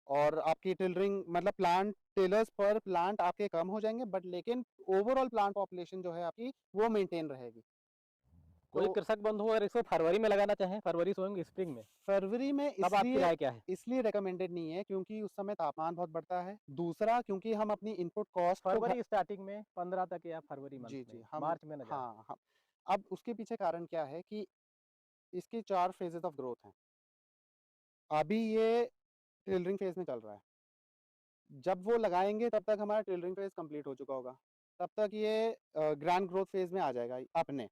और आपकी टिलरिंग मतलब प्लांट टिलर्स पर प्लांट आपके कम हो जाएँगे, बट लेकिन ओवरऑल प्लांट पॉपुलेशन जो है आपकी वो मेंटेन रहेगी। कोई तो कृषक बंधु अगर इसको फरवरी में लगाना चाहें, फरवरी से स्प्रिंग में, फरवरी में तब आपकी राय क्या है? इसलिए रिकमेंडेड नहीं है क्योंकि उस समय तापमान बहुत बढ़ता है। दूसरा क्योंकि हम अपनी इनपुट कॉस्ट को घ फरवरी स्टार्टिंग में 15 तक या फरवरी मंथ जी, में, जी, हम मार्च में ना जाएँ। हाँ, हाँ। अब उसके पीछे कारण क्या है कि इसके 4 फेजेज़ ऑफ ग्रोथ हैं। अभी ये टिलरिंग फेज़ में चल रहा है। जब वो लगाएँगे तब तक हमारा टिलरिंग फेज़ कंप्लीट हो चुका होगा। तब तक ये ग्रैंड ग्रोथ फेज़ में आ जाएगा अपने।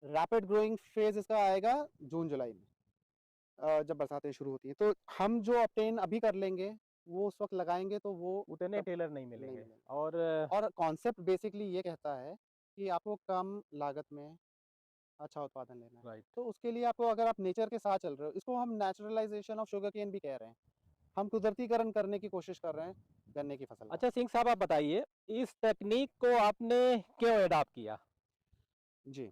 रैपिड ग्रोइंग फेज़ इसका आएगा जून-जुलाई में, जब बरसातें शुरू होती हैं। तो हम जो ऑब्टेन अभी कर लेंगे, वो उस वक़्त लगाएँगे तो वो उतने तब टेलर नहीं नहीं मिलेंगे मिलेंगे। और और कॉन्सेप्ट बेसिकली ये कहता है कि आपको कम लागत में अच्छा उत्पादन लेना है। राइट। तो उसके लिए आपको, अगर आप नेचर के साथ चल रहे हो, इसको हम नेचुरलाइज़ेशन ऑफ शुगरकेन भी कह रहे हैं। हम कुदरतीकरण करने की कोशिश कर रहे हैं गन्ने की फसल का। अच्छा सिंह साहब आप बताइए, इस तकनीक को आपने क्यों एडॉप्ट किया? जी।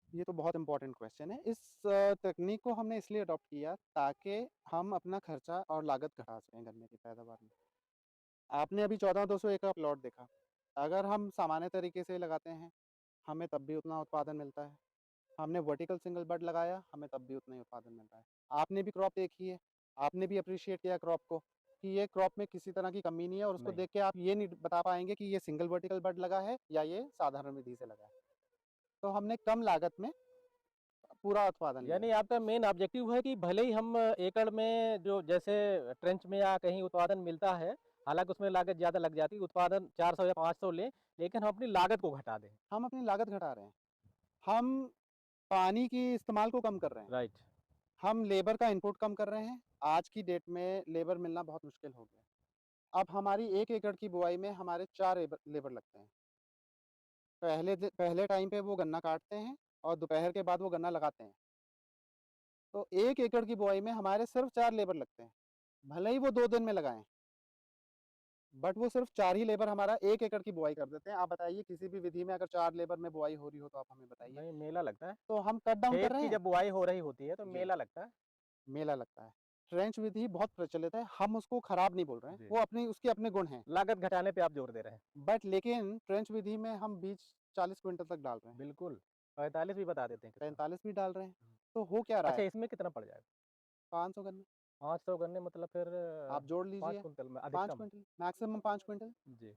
ये तो बहुत इम्पोर्टेंट क्वेश्चन है। इस तकनीक को हमने इसलिए अडॉप्ट किया ताकि हम अपना खर्चा और लागत घटा सकें गन्ने की पैदावार में। आपने अभी 14,200 एकड़ प्लॉट देखा। अगर हम सामान्य तरीके से लगाते हैं, हमें तब भी उतना उत्पादन मिलता है। हमने वर्टिकल सिंगल बड लगाया, हमें तब भी उतना ही उत्पादन मिल रहा है। आपने भी क्रॉप देखी है, आपने भी एप्रिशिएट किया क्रॉप को कि ये क्रॉप में किसी तरह की कमी नहीं है और उसको नहीं। देख के आप ये नहीं बता पाएँगे कि ये सिंगल वर्टिकल बड लगा है या ये साधारण विधि से लगा है। तो हमने कम लागत में पूरा उत्पादन लिया यानी है। आपका मेन ऑब्जेक्टिव है कि भले ही हम एकड़ में जो जैसे ट्रेंच में या कहीं उत्पादन मिलता है, हालाँकि उसमें लागत ज़्यादा लग जाती है, उत्पादन 400 या 500 लें, लेकिन हम अपनी लागत को घटा दें। हम अपनी लागत घटा रहे हैं। हम पानी की इस्तेमाल को कम कर रहे हैं। राइट। हम लेबर का इनपुट कम कर रहे हैं। आज की डेट में लेबर मिलना बहुत मुश्किल हो गया है। अब हमारी 1 एकड़ की बुआई में हमारे 4 लेबर लगते हैं। पहले टाइम पे वो गन्ना काटते हैं और दोपहर के बाद वो गन्ना लगाते हैं। तो 1 एकड़ की बुआई में हमारे सिर्फ 4 लेबर लगते हैं। भले ही वो 2 दिन में लगाएँ, बट वो सिर्फ 4 ही लेबर हमारा 1 एकड़ की बुआई कर देते हैं। आप बताइए किसी भी विधि में अगर 4 लेबर में बुआई हो रही हो तो आप हमें बताइए। नहीं, मेला लगता है। तो हम कट डाउन कर खेत रहे की हैं। जब बुआई हो रही होती है, तो जी। मेला लगता है। मेला लगता है। ट्रेंच विधि बहुत प्रचलित है, हम उसको खराब नहीं बोल रहे हैं, जी। वो अपनी उसके अपने गुण हैं। लागत घटाने पे आप जोर दे रहे हैं। बट लेकिन ट्रेंच विधि में हम बीज 40 क्विंटल तक डाल रहे हैं, बिल्कुल, 45 भी बता देते हैं कितना। 45 भी डाल रहे हैं। हुँ। तो हो क्या रहा अच्छा है? इसमें कितना पड़ जाएगा? 500 गन्ने, 500 गन्ने मतलब फिर आप जोड़ 5 लीजिए, कुंतल में 5 अधिकतम। Quintal, maximum 5 quintal. जी।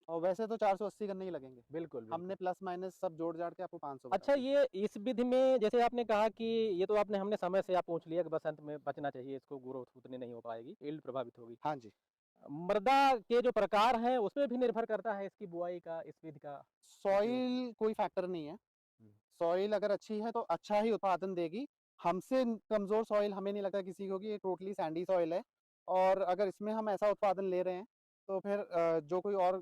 और वैसे तो 480 गन्ने ही लगेंगे। बिल्कुल, हमने बिल्कुल। प्लस माइनस सब जोड़-जाड़ के आपको 500 अच्छा, बता दिए। ये इस विधि में जैसे आपने कहा कि ये तो आपने हमने समय से आप पूछ लिया कि बसंत में बचना चाहिए, इसको ग्रोथ उतनी नहीं हो पाएगी, यील्ड प्रभावित होगी। हाँ जी। मृदा के जो प्रकार हैं, उसपे भी निर्भर करता है इसकी बुआई का, इस विधि का उपयोग? सॉइल कोई फैक्टर नहीं है। हुँ। सॉइल अगर अच्छी है तो अच्छा ही उत्पादन देगी। हमसे कमज़ोर सॉइल हमें नहीं लगता किसी को कि ये टोटली सैंडी सॉइल है और अगर इसमें हम ऐसा उत्पादन ले रहे हैं तो फिर जो कोई और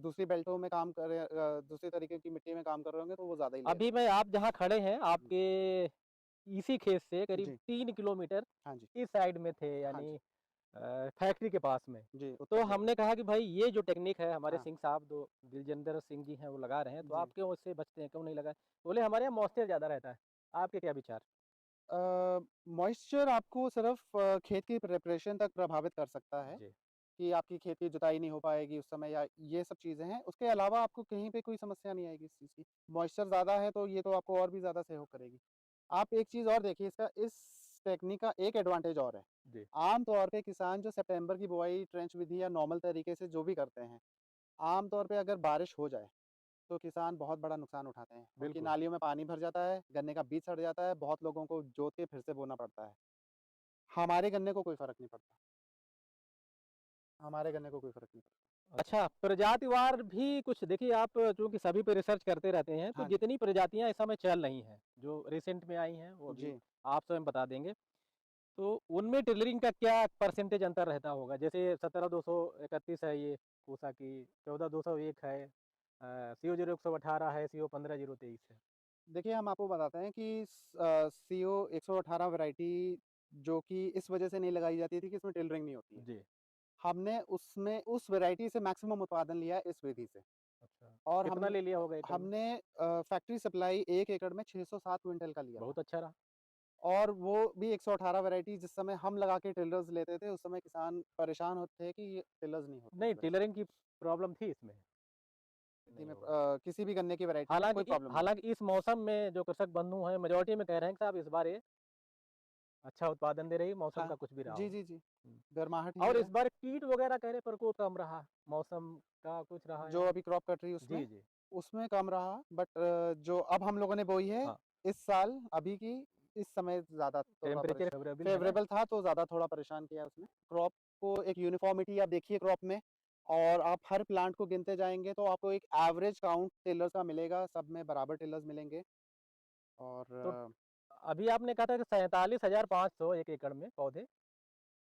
दूसरी बेल्टों में काम कर रहे दूसरी तरीके की मिट्टी में काम कर रहे होंगे तो वो ज़्यादा ही ले अभी रहे मैं आप जहाँ खड़े हैं, होंगे। आपके इसी खेत से करीब जी, 3 किलोमीटर हाँ जी, इस साइड में थे, हाँ यानी जी, फैक्ट्री के पास में। जी, उत्तर तो प्रदेश। हमने कहा कि भाई ये जो टेक्निक है हमारे हाँ, सिंह साहब जो दिलजिंदर सिंह जी हैं वो लगा रहे हैं, तो जी। आप क्यों इससे बचते हैं, क्यों नहीं लगाए? बोले हमारे यहाँ मॉइस्चर ज़्यादा रहता है। आपके क्या विचार? मॉइस्चर आपको सिर्फ़ खेत की प्रिपरेशन तक प्रभावित कर सकता है जी। कि आपकी खेत की जुताई नहीं हो पाएगी उस समय या ये सब चीज़ें हैं। उसके अलावा आपको कहीं पे कोई समस्या नहीं आएगी इस चीज़ की। मॉइस्चर ज़्यादा है तो ये तो आपको और भी ज़्यादा सहयोग करेगी। आप एक चीज़ और देखिए इसका इस टेक्निक का एक एडवांटेज और है। जी। आम तौर पे किसान जो सितंबर की बुआई ट्रेंच विधि या नॉर्मल तरीके से जो भी करते हैं, आम तौर पे अगर बारिश हो जाए, तो किसान बहुत बड़ा नुकसान उठाते हैं। उनकी बिल्कुल। नालियों में पानी भर जाता है, गन्ने का बीज सड़ जाता है, बहुत लोगों को जोत के फिर से बोना पड़ता है। हमारे गन्ने को कोई फ़र्क नहीं पड़ता। हमारे गन्ने को कोई फ़र्क नहीं पड़ता। अच्छा, प्रजातिवार भी कुछ देखिए, आप चूँकि सभी पे रिसर्च करते रहते हैं, तो हाँ जी। जितनी प्रजातियाँ इस समय चल रही हैं, जो रिसेंट में आई हैं, वो अभी जी। आप स्वयं बता देंगे। तो उनमें टेलरिंग का क्या परसेंटेज अंतर रहता होगा? जैसे 17,231 है ये पूसा की, 14,201 है, CO 0118 है, CO 15,023 है। देखिए, हम आपको बताते हैं कि सीओ 118 वैरायटी जो कि इस वजह से नहीं लगाई जाती थी कि इसमें टेलरिंग नहीं होती है। जी। हमने उसमें उस वैरायटी से मैक्सिमम उत्पादन लिया है इस विधि से अच्छा। और कितना ले लिया होगा एकड़ में? हमने फैक्ट्री सप्लाई 1 एकड़ में 607 क्विंटल का लिया था बहुत अच्छा रहा। और वो भी 118 वैरायटी जिस समय हम लगा के टिलर्स लेते थे, उस समय किसान परेशान होते थे कि ये टिलर्स नहीं होते नहीं, इस वजह से। टेलरिंग की प्रॉब्लम थी इसमें, खेती नहीं में होगा। किसी भी गन्ने की वैरायटी में कोई प्रॉब्लम नहीं हालाँकि इस मौसम में जो कृषक बंधु हैं, मेजॉरिटी में कह रहे हैं कि साहब इस बार ये अच्छा उत्पादन दे रही है, मौसम हाँ। का कुछ भी रहा जी, हो। जी, जी। हुँ। गर्माहट ही और है। इस बार कीट वगैरह कह रहे प्रकोप कम रहा, मौसम का कुछ रहा जो यहाँ? अभी क्रॉप कट रही है जी, जी। उसमें कम रहा बट जो अब हम लोगों ने बोई है हाँ, इस साल अभी की इस समय ज़्यादा थोड़ा टेम्परेचर फ़ेवरेबल है ना? फ़ेवरेबल था तो ज़्यादा थोड़ा परेशान किया उसने। क्रॉप को एक यूनिफ़ॉर्मिटी आप देखिए क्रॉप में और आप हर प्लांट को गिनते जाएँगे तो आपको एक एवरेज काउंट टिलर्स का मिलेगा, सब में बराबर टिलर्स मिलेंगे और तो अभी आपने कहा था कि 47,500 1 एकड़ में पौधे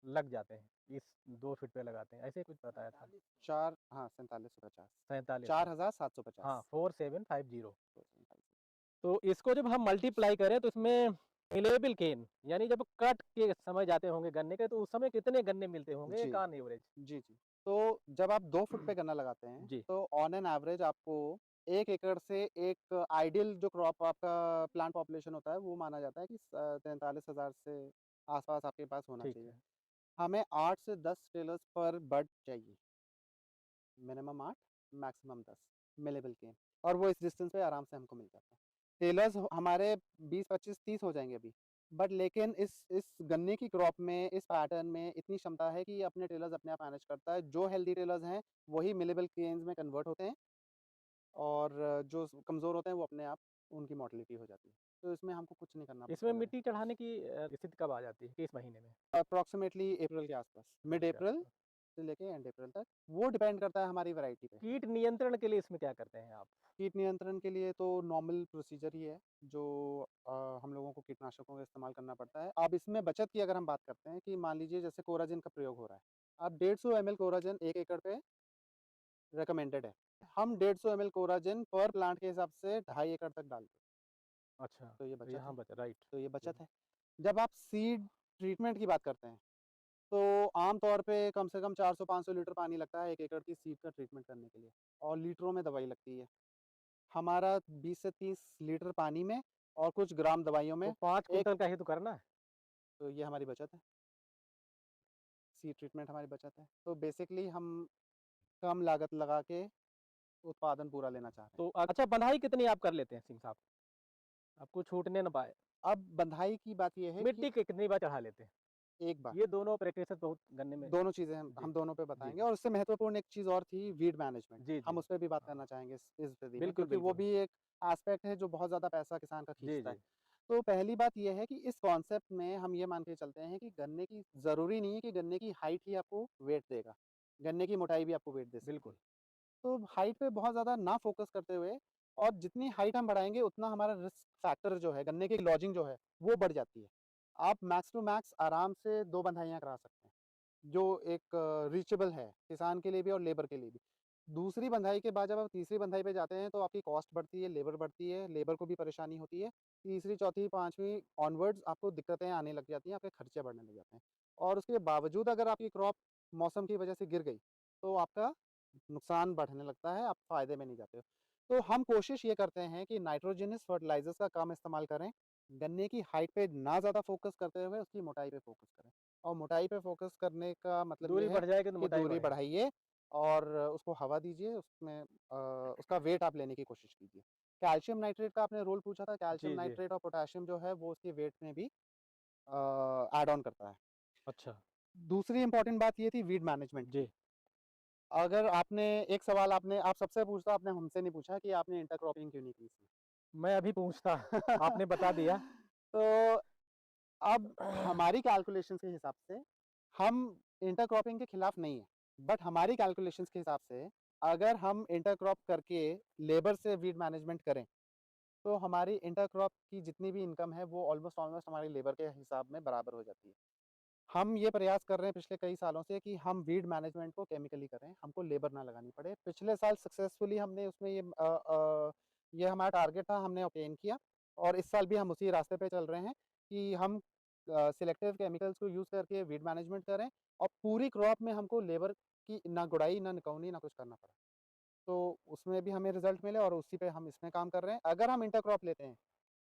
लग जाते हैं, इस 2 फीट पे लगाते हैं, ऐसे कुछ बताया था? 4 हाँ, 4750 47 है। 4750 हाँ, 4750। तो इसको जब हम मल्टीप्लाई करें तो इसमें मिलेबल केन यानी जब कट के समय जाते होंगे गन्ने के, तो उस समय कितने गन्ने मिलते होंगे जी। एक ऑन एवरेज? जी, जी। तो जब आप 2 फुट पे गन्ना लगाते हैं, जी। तो ऑन एन एवरेज आपको 1 एकड़ से एक आइडियल जो क्रॉप आपका प्लांट पॉपुलेशन होता है, वो माना जाता है कि 43,000 से आस-पास आपके पास होना ठीक चाहिए। है। हमें 8 से 10 टेलर्स पर बड चाहिए। मिनिमम 8, मैक्सिमम 10 मिलेबल के और वो इस डिस्टेंस पे आराम से हमको मिल जाता है। टेलर्स हमारे 20, 25, 30 हो जाएँगे अभी। बट लेकिन इस गन्ने की क्रॉप में, इस पैटर्न में इतनी क्षमता है कि ये अपने टेलर्स अपने आप मैनेज करता है। जो हेल्दी टेलर्स हैं, वही मिलेबल केन्स में कन्वर्ट होते हैं और जो कमज़ोर होते हैं, वो अपने आप उनकी मोर्टेलिटी हो जाती है। तो इसमें हमको कुछ नहीं करना इसमें पड़ता ज़्यादा। मिट्टी चढ़ाने की स्थिति कब आ जाती है, किस महीने में? अप्रॉक्सिमेटली अप्रैल के आसपास, मिड अप्रैल के अप्रैल आसपास। से लेके एंड अप्रैल तक। वो डिपेंड करता है हमारी वैरायटी पे। कीट नियंत्रण के लिए इसमें क्या करते हैं आप? कीट नियंत्रण के लिए तो नॉर्मल प्रोसीजर ही है जो हम लोगों को कीटनाशकों का इस्तेमाल करना पड़ता है। अब इसमें बचत की अगर हम बात करते हैं कि मान लीजिए जैसे कोराजिन का प्रयोग हो रहा है। अब 150 एमएल कोराजिन 1 एकड़ पे रिकमेंडेड है। हम 150 एमएल कोराजिन पर प्लांट के हिसाब से 2.5 एकड़ तक डालते हैं। अच्छा, तो ये तो बचत यहाँ है। बचा राइट। तो ये जी। बचत है। जब आप सीड ट्रीटमेंट की बात करते हैं तो आम तौर पे कम से कम 400-500 लीटर पानी लगता है 1 एकड़ की सीड का ट्रीटमेंट करने के लिए और लीटरों में दवाई लगती है। हमारा 20 से 30 लीटर पानी में और कुछ ग्राम दवाइयों तो में 5 एक कुंटल का ही तो करना है? तो ये हमारी बचत है। सीड ट्रीटमेंट हमारी बचत है। तो बेसिकली हम कम लागत लगा के उत्पादन पूरा लेना चाह रहे हैं। तो अच्छा, बंधाई कितनी आप कर लेते हैं सिंह साहब? आपको छूटने ना पाए। अब बंधाई की बात ये है कि मिट्टी कितनी बार चढ़ा लेते हैं? एक बार। ये दोनों प्रैक्टिसेस बहुत गन्ने में दोनों चीज़ें हम जी, हम दोनों पे जी, बताएँगे और उससे महत्वपूर्ण एक चीज़ और थी वीड मैनेजमेंट। जी, हम जी। उस पे भी बात हाँ, करना चाहेंगे इस विधि में बिल्कुल, क्योंकि वो बिल्कुल। भी एक एस्पेक्ट है जो बहुत ज़्यादा पैसा किसान का जी, खींचता है। जी। तो पहली बात ये है कि इस कॉन्सेप्ट में हम ये मान के चलते हैं कि गन्ने की ज़रूरी नहीं है कि गन्ने की हाइट ही आपको वेट देगा। गन्ने की मोटाई भी आपको वेट दे सकती बिल्कुल, है। तो हाइट पे बहुत ज़्यादा ना फ़ोकस करते हुए और जितनी हाइट हम बढ़ाएँगे उतना हमारा रिस्क फैक्टर जो है, गन्ने की लॉजिंग जो है, वो बढ़ जाती है। आप मैक्स टू मैक्स आराम से 2 बंधाइयाँ करा सकते हैं, जो एक रीचेबल है, किसान के लिए भी और लेबर के लिए भी। दूसरी बंधाई के बाद जब आप तीसरी बंधाई पे जाते हैं, तो आपकी कॉस्ट बढ़ती है, लेबर को भी परेशानी होती है। तीसरी, चौथी, पाँचवीं ऑनवर्ड्स आपको दिक्कतें आने लग जाती हैं, आपके खर्चे बढ़ने लग जाते हैं। और उसके बावजूद अगर आपकी क्रॉप मौसम की वजह से गिर गई, तो आपका नुकसान बढ़ने लगता है, आप फ़ायदे में नहीं जाते हो। तो हम कोशिश ये करते हैं कि नाइट्रोजनस फर्टिलाइज़र्स का कम इस्तेमाल करें, गन्ने की हाइट पे ना ज़्यादा फ़ोकस करते हुए उसकी मोटाई पे फ़ोकस करें। और मोटाई पे फ़ोकस करने का मतलब ये दूरी है बढ़ जाएगी तो कि मोटाई दूरी बढ़ेगी। बढ़ाइए और उसको हवा दीजिए, उसमें उसका वेट आप लेने की कोशिश कीजिए। कैल्शियम नाइट्रेट का आपने रोल पूछा था, कैल्शियम जी, जी। नाइट्रेट और पोटेशियम जो है वो उसके वेट में भी ऐड ऑन करता है। अच्छा, दूसरी इम्पोर्टेंट बात ये थी वीड मैनेजमेंट की। जी। अगर आपने एक सवाल आप सबसे पूछता, आपने हमसे नहीं पूछा कि आपने इंटरक्रॉपिंग क्यों नहीं की इसमें? मैं अभी पूछता, आपने बता दिया। तो अब हमारी कैलकुलेशंस के हिसाब से हम इंटरक्रॉपिंग के खिलाफ नहीं है, बट हमारी कैलकुलेशंस के हिसाब से अगर हम इंटरक्रॉप करके लेबर से वीड मैनेजमेंट करें, तो हमारी इंटरक्रॉप की जितनी भी इनकम है वो ऑलमोस्ट ऑलमोस्ट हमारी लेबर के हिसाब में बराबर हो जाती है। हम ये प्रयास कर रहे हैं पिछले कई सालों से कि हम वीड मैनेजमेंट को केमिकली करें, हमको लेबर ना लगानी पड़े। पिछले साल सक्सेसफुली हमने उसमें ये हमारा टारगेट था, हमने ऑब्टेन किया और इस साल भी हम उसी रास्ते पे चल रहे हैं कि हम सिलेक्टिव केमिकल्स को यूज़ करके वीड मैनेजमेंट करें और पूरी क्रॉप में हमको लेबर की ना गुड़ाई, ना निकौनी, ना कुछ करना पड़ा। तो उसमें भी हमें रिज़ल्ट मिले और उसी पे हम इसमें काम कर रहे हैं। अगर हम इंटरक्रॉप लेते हैं,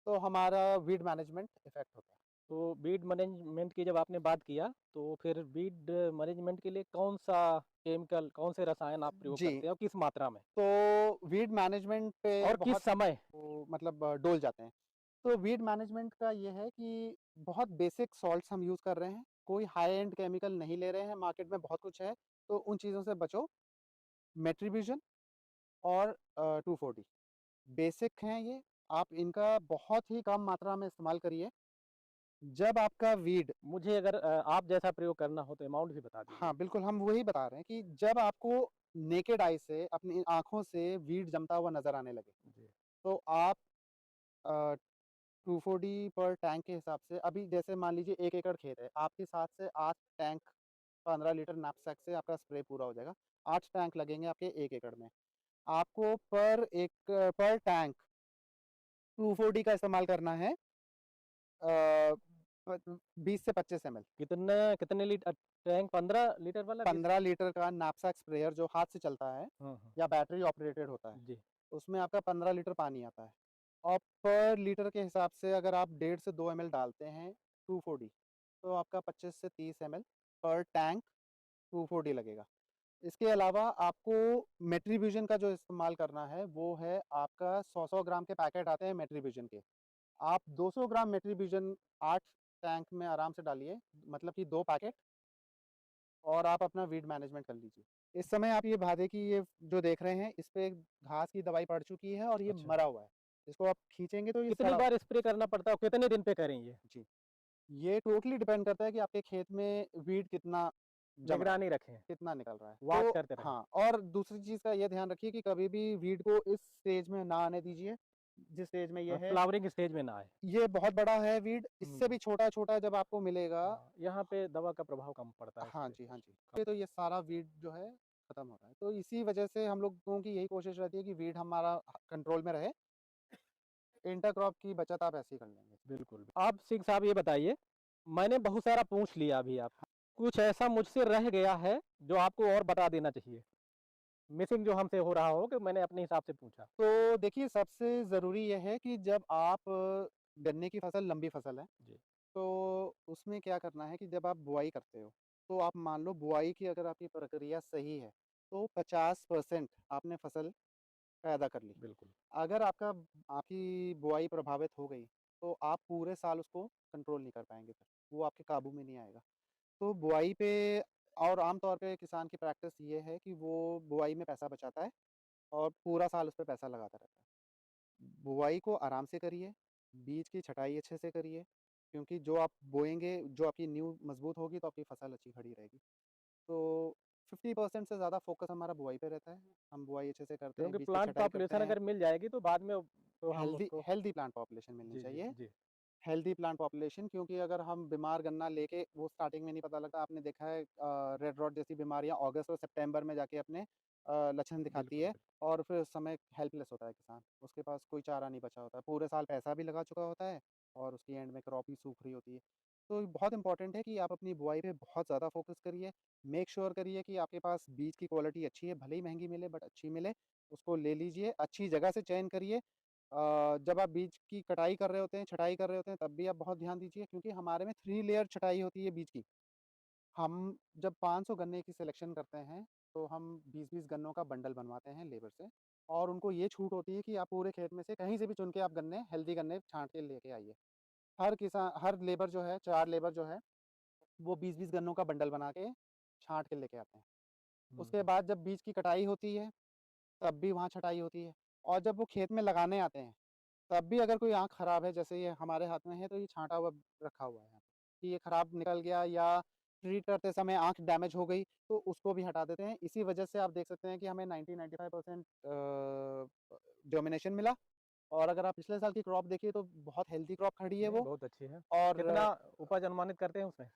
तो हमारा वीड मैनेजमेंट इफ़ेक्ट होता है। तो बीड मैनेजमेंट की जब आपने बात किया, तो फिर बीड मैनेजमेंट के लिए कौन-सा केमिकल, कौन से रसायन आप प्रयोग जी। करते हैं और किस मात्रा में? तो वीड मैनेजमेंट पे और किस बहुत समय? वो मतलब डोल जाते हैं। तो वीड मैनेजमेंट का ये है कि बहुत बेसिक सॉल्ट्स हम यूज़ कर रहे हैं, कोई हाई एंड केमिकल नहीं ले रहे हैं, मार्केट में बहुत कुछ है, तो उन चीज़ों से बचो। मेट्रीब्यूजन और 2,4-D बेसिक हैं ये, आप इनका बहुत ही कम मात्रा में इस्तेमाल करिए। जब आपका वीड मुझे अगर आप जैसा प्रयोग करना हो तो अमाउंट भी बता दीजिए। हाँ, बिल्कुल हम वही बता रहे हैं कि जब आपको नेकेड आई से, अपनी आँखों से वीड जमता हुआ नज़र आने लगे, जी। तो आप अ 2,4-D पर टैंक के हिसाब से अभी जैसे मान लीजिए 1 एकड़ खेत है, आपके 7 से 8 टैंक 15 लीटर नैपसैक से आपका स्प्रे पूरा हो जाएगा। 8 टैंक लगेंगे आपके 1 एकड़ में। आपको पर टैंक 2,4-D का इस्तेमाल करना है अ, 20 से 25 एमएल। कितने कितने टैंक 15 लीटर वाला 20? 15 लीटर का नैपसैक स्प्रेयर जो हाथ से चलता है हाँ, हाँ। या बैटरी ऑपरेटेड होता है, जी। उसमें आपका 15 लीटर पानी आता है। और पर लीटर के हिसाब से अगर आप 1.5 से 2 एमएल डालते हैं 2,4-D, तो आपका 25 से 30 एमएल पर टैंक 2,4-D लगेगा। इसके अलावा आपको मेट्रीब्यूजन का जो इस्तेमाल करना है, वो है आपका 100-100 ग्राम के पैकेट आते हैं मेट्रीब्यूजन के। आप 200 ग्राम मेट्रीब्यूजन 8 टैंक में आराम से डालिए, मतलब कि 2 पैकेट और आप अपना वीड मैनेजमेंट कर लीजिए। इस समय आप ये भादे की ये जो देख रहे हैं, इस पे घास की दवाई पड़ चुकी है और ये अच्छा। मरा हुआ है। इसको आप खींचेंगे तो ये कितनी सड़ा बार स्प्रे करना पड़ता है और कितने दिन पे करें ये? जी। ये टोटली डिपेंड करता है कि आपके खेत में वीड कितना जम रहा है, निगरानी रखें, कितना निकल रहा है। वॉच तो करते रहें। हाँ, और दूसरी चीज़ का ये ध्यान रखिए कि कभी भी वीड को इस स्टेज में ना आने दीजिए, जिस स्टेज में ये है। फ्लावरिंग स्टेज में ना आए। ये बहुत बड़ा है वीड, इससे जी। भी छोटा-छोटा जब आपको मिलेगा। हाँ, यहाँ पे दवा का प्रभाव कम पड़ता है इस हाँ पे। जी, हाँ जी। ये तो ये सारा वीड जो है खत्म हो रहा है। तो इसी वजह से हम लोगों की यही कोशिश रहती है कि वीड हमारा कंट्रोल में रहे। इंटरक्रॉप की बचत आप ऐसे ही कर लेंगे। बिल्कुल। आप सिंह साहब ये बताइए, मैंने बहुत सारा पूछ लिया अभी आप। कुछ ऐसा मुझसे रह गया है जो आपको और बता देना चाहिए? मिसिंग जो हमसे हो रहा हो कि मैंने अपने हिसाब से पूछा। तो देखिए सबसे ज़रूरी ये है कि जब आप गन्ने की फसल लंबी फसल है, जी। तो उसमें क्या करना है कि जब आप बुआई करते हो, तो आप मान लो बुआई की अगर आपकी प्रक्रिया सही है, तो 50% आपने फसल पैदा कर ली। बिल्कुल। अगर आपकी बुआई प्रभावित हो गई, तो आप पूरे साल उसको कंट्रोल नहीं कर पाएँगे फिर, वो आपके काबू में नहीं आएगा। तो बुआई पे और आम तौर पे किसान की प्रैक्टिस ये है कि वो बुआई में पैसा बचाता है और पूरा साल उस पे पैसा लगाता रहता है। बुआई को आराम से करिए, बीज की छटाई अच्छे से करिए, क्योंकि जो आप बोएँगे, जो आपकी नींव मज़बूत होगी तो आपकी फसल अच्छी खड़ी रहेगी। तो 50% से ज़्यादा फ़ोकस हमारा बुआई पे रहता है। हम बुआई अच्छे से करते हैं, क्योंकि बीज की प्लांट छटाई करते पॉपुलेशन हैं। अगर मिल जाएगी तो बाद में तो हम उसको हेल्दी प्लांट पॉपुलेशन मिलनी जी, जी, चाहिए। जी। हेल्दी प्लांट पॉपुलेशन, क्योंकि अगर हम बीमार गन्ना लेके वो स्टार्टिंग में नहीं पता लगता। आपने देखा है रेड रॉट जैसी बीमारियां अगस्त और सितंबर में जाके अपने लक्षण दिखाती बिल्कुल, है, बिल्कुल। और फिर उस समय हेल्पलेस होता है किसान। उसके पास कोई चारा नहीं बचा होता है, पूरे साल पैसा भी लगा चुका होता है और उसकी एंड में क्रॉप ही सूख रही होती है। तो बहुत इंपॉर्टेंट है कि आप अपनी बुआई पे बहुत ज़्यादा फोकस करिए। मेक श्योर करिए कि आपके पास बीज की क्वालिटी अच्छी है, भले ही महंगी मिले बट अच्छी मिले। उसको ले लीजिए, अच्छी जगह से चयन करिए। जब आप बीज की कटाई कर रहे होते हैं, छटाई कर रहे होते हैं, तब भी आप बहुत ध्यान दीजिए, क्योंकि हमारे में 3 लेयर छटाई होती है बीज की। हम जब 500 गन्ने की सिलेक्शन करते हैं, तो हम 20-20 गन्नों का बंडल बनवाते हैं लेबर से, और उनको ये छूट होती है कि आप पूरे खेत में से कहीं से भी चुन के आप गन्ने, हेल्दी गन्ने छाँट के लेके आइए। हर लेबर जो है, 4 लेबर जो है, वो 20-20 गन्नों का बंडल बना के छाँट के लेके आते हैं। हुँ, उसके बाद जब बीज की कटाई होती है, तब भी वहाँ छटाई होती है, और जब वो खेत में लगाने आते हैं, तब भी अगर कोई आँख खराब है, जैसे ये हमारे हाथ में है, तो ये छाँटा हुआ रखा हुआ है यहाँ पे, कि ये खराब निकल गया या ट्रीट करते समय आँख डैमेज हो गई, तो उसको भी हटा देते हैं। इसी वजह से आप देख सकते हैं कि हमें 90-95% डोमिनेशन मिला, और अगर आप पिछले साल की क्रॉप देखिए तो बहुत हेल्दी क्रॉप खड़ी है नहीं वो। बहुत अच्छी है। और कितना उपज अनुमानित करते हैं उसमें?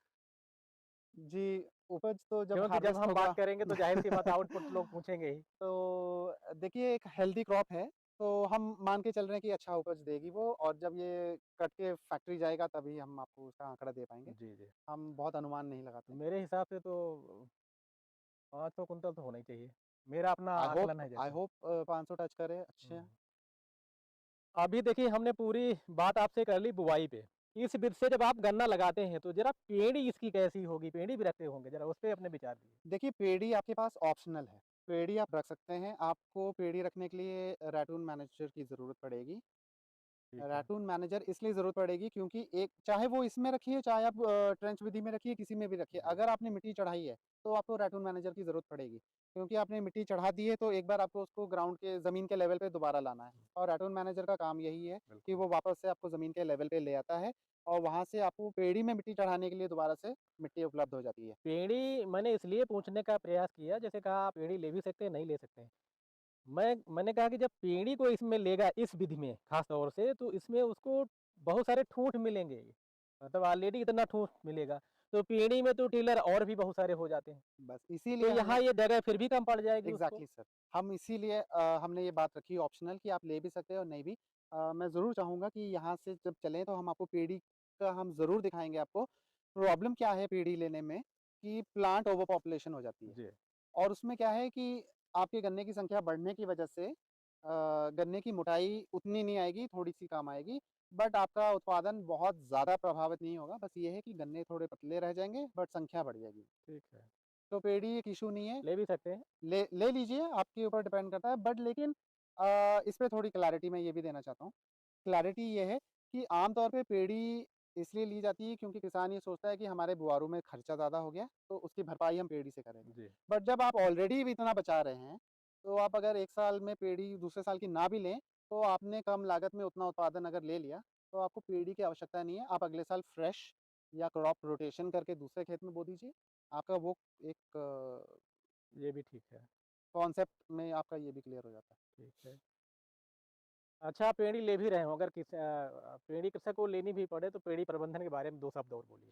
जी, उपज तो जब क्योंकि जब हार्वेस्ट हम बात होगा करेंगे तो ज़ाहिर-सी बात है आउटपुट लोग पूछेंगे ही। तो देखिए, एक हेल्दी क्रॉप है, तो हम मान के चल रहे हैं कि अच्छा उपज देगी वो, और जब ये कट के फैक्ट्री जाएगा तभी हम आपको उसका आंकड़ा दे पाएँगे। जी, जी। हम बहुत अनुमान नहीं लगाते। मेरे हिसाब से तो 500 कुंतल तो होना ही चाहिए। मेरा अपना आकलन है आई जैसे। होप 500 टच करे, अच्छे हैं। हुँ। अभी देखिए हमने पूरी बात आपसे कर ली बुवाई पे। इस बीच से जब आप गन्ना लगाते हैं तो ज़रा पेड़ी इसकी कैसी होगी? पेड़ी भी रखते होंगे, ज़रा उस पे अपने विचार दीजिए। देखिए, पेड़ी आपके पास ऑप्शनल है। पेड़ी आप रख सकते हैं। आपको पेड़ी रखने के लिए रैटून मैनेजर की ज़रूरत पड़ेगी। ठीक है। रैटून मैनेजर इसलिए ज़रूरत पड़ेगी क्योंकि एक, चाहे वो इसमें रखिए, चाहे आप ट्रेंच विधि में रखिए, किसी में भी रखिए। जी। अगर आपने मिट्टी चढ़ाई है, तो आपको रैटून मैनेजर की ज़रूरत पड़ेगी। क्योंकि आपने मिट्टी चढ़ा दी है, तो एक बार आपको उसको ग्राउंड के ज़मीन के लेवल पे दोबारा लाना है। और रैटून मैनेजर का काम यही है कि बिल्कुल। वो वापस से आपको ज़मीन के लेवल पे ले आता है, और वहाँ से आपको पेड़ी में मिट्टी चढ़ाने के लिए दोबारा से मिट्टी उपलब्ध हो जाती है। पेड़ी मैंने इसलिए पूछने का प्रयास किया जैसे कहा आप पेड़ी ले भी सकते हैं, नहीं ले सकते हैं। मैंने कहा कि जब पेड़ी को इसमें लेगा इस विधि में ख़ास तौर से तो इसमें उसको बहुत सारे ठूँठ मिलेंगे। मतलब ऑलरेडी इतना ठूँठ मिलेगा, तो पेड़ी में तो टिलर और भी बहुत सारे हो जाते हैं। बस तो इसीलिए हमने यहाँ ये जगह फिर भी कम पड़ जाएगी उसको। Exactly sir. हम इसीलिए हमने ये बात रखी ऑप्शनल, कि आप ले भी सकते हो और नहीं भी। मैं ज़रूर चाहूँगा कि यहाँ से जब चलें तो हम आपको पेड़ी का हम ज़रूर दिखाएँगे आपको। प्रॉब्लम क्या है पेड़ी लेने में, कि प्लांट ओवर पॉपुलेशन हो जाती है। जी। और उसमें क्या है कि आपके गन्ने की संख्या बढ़ने की वजह से गन्ने की मोटाई उतनी नहीं आएगी, थोड़ी-सी कम आएगी। बट आपका उत्पादन बहुत ज़्यादा प्रभावित नहीं होगा। बस ये है कि गन्ने थोड़े पतले रह जाएँगे, बट संख्या बढ़ जाएगी। ठीक है। तो पेड़ी एक इश्यू नहीं है। ले भी सकते हैं। ले ले लीजिए, आपके ऊपर डिपेंड करता है, बट लेकिन इस पे थोड़ी क्लैरिटी मैं ये भी देना चाहता हूँ। क्लैरिटी ये है कि आम तौर पे पेड़ी इसलिए ली जाती है क्योंकि किसान ये सोचता है कि हमारे बुआरू में खर्चा ज़्यादा हो गया, तो उसकी भरपाई हम पेड़ी से करेंगे। जी। बट जब आप ऑलरेडी भी इतना बचा रहे हैं, तो आप अगर 1 साल में पेड़ी दूसरे साल की ना भी लें, तो आपने कम लागत में उतना उत्पादन अगर ले लिया, तो आपको पेड़ी की आवश्यकता नहीं है। आप अगले साल फ्रेश या क्रॉप रोटेशन करके दूसरे खेत में बो दीजिए। आपका वो एक ये भी ठीक है। कॉन्सेप्ट में आपका ये भी क्लियर हो जाता है। ठीक है। अच्छा आप पेड़ी ले भी रहे हो अगर पेड़ी कृषक को लेनी भी पड़े तो पेड़ी प्रबंधन के बारे में 2 शब्द और बोलिए?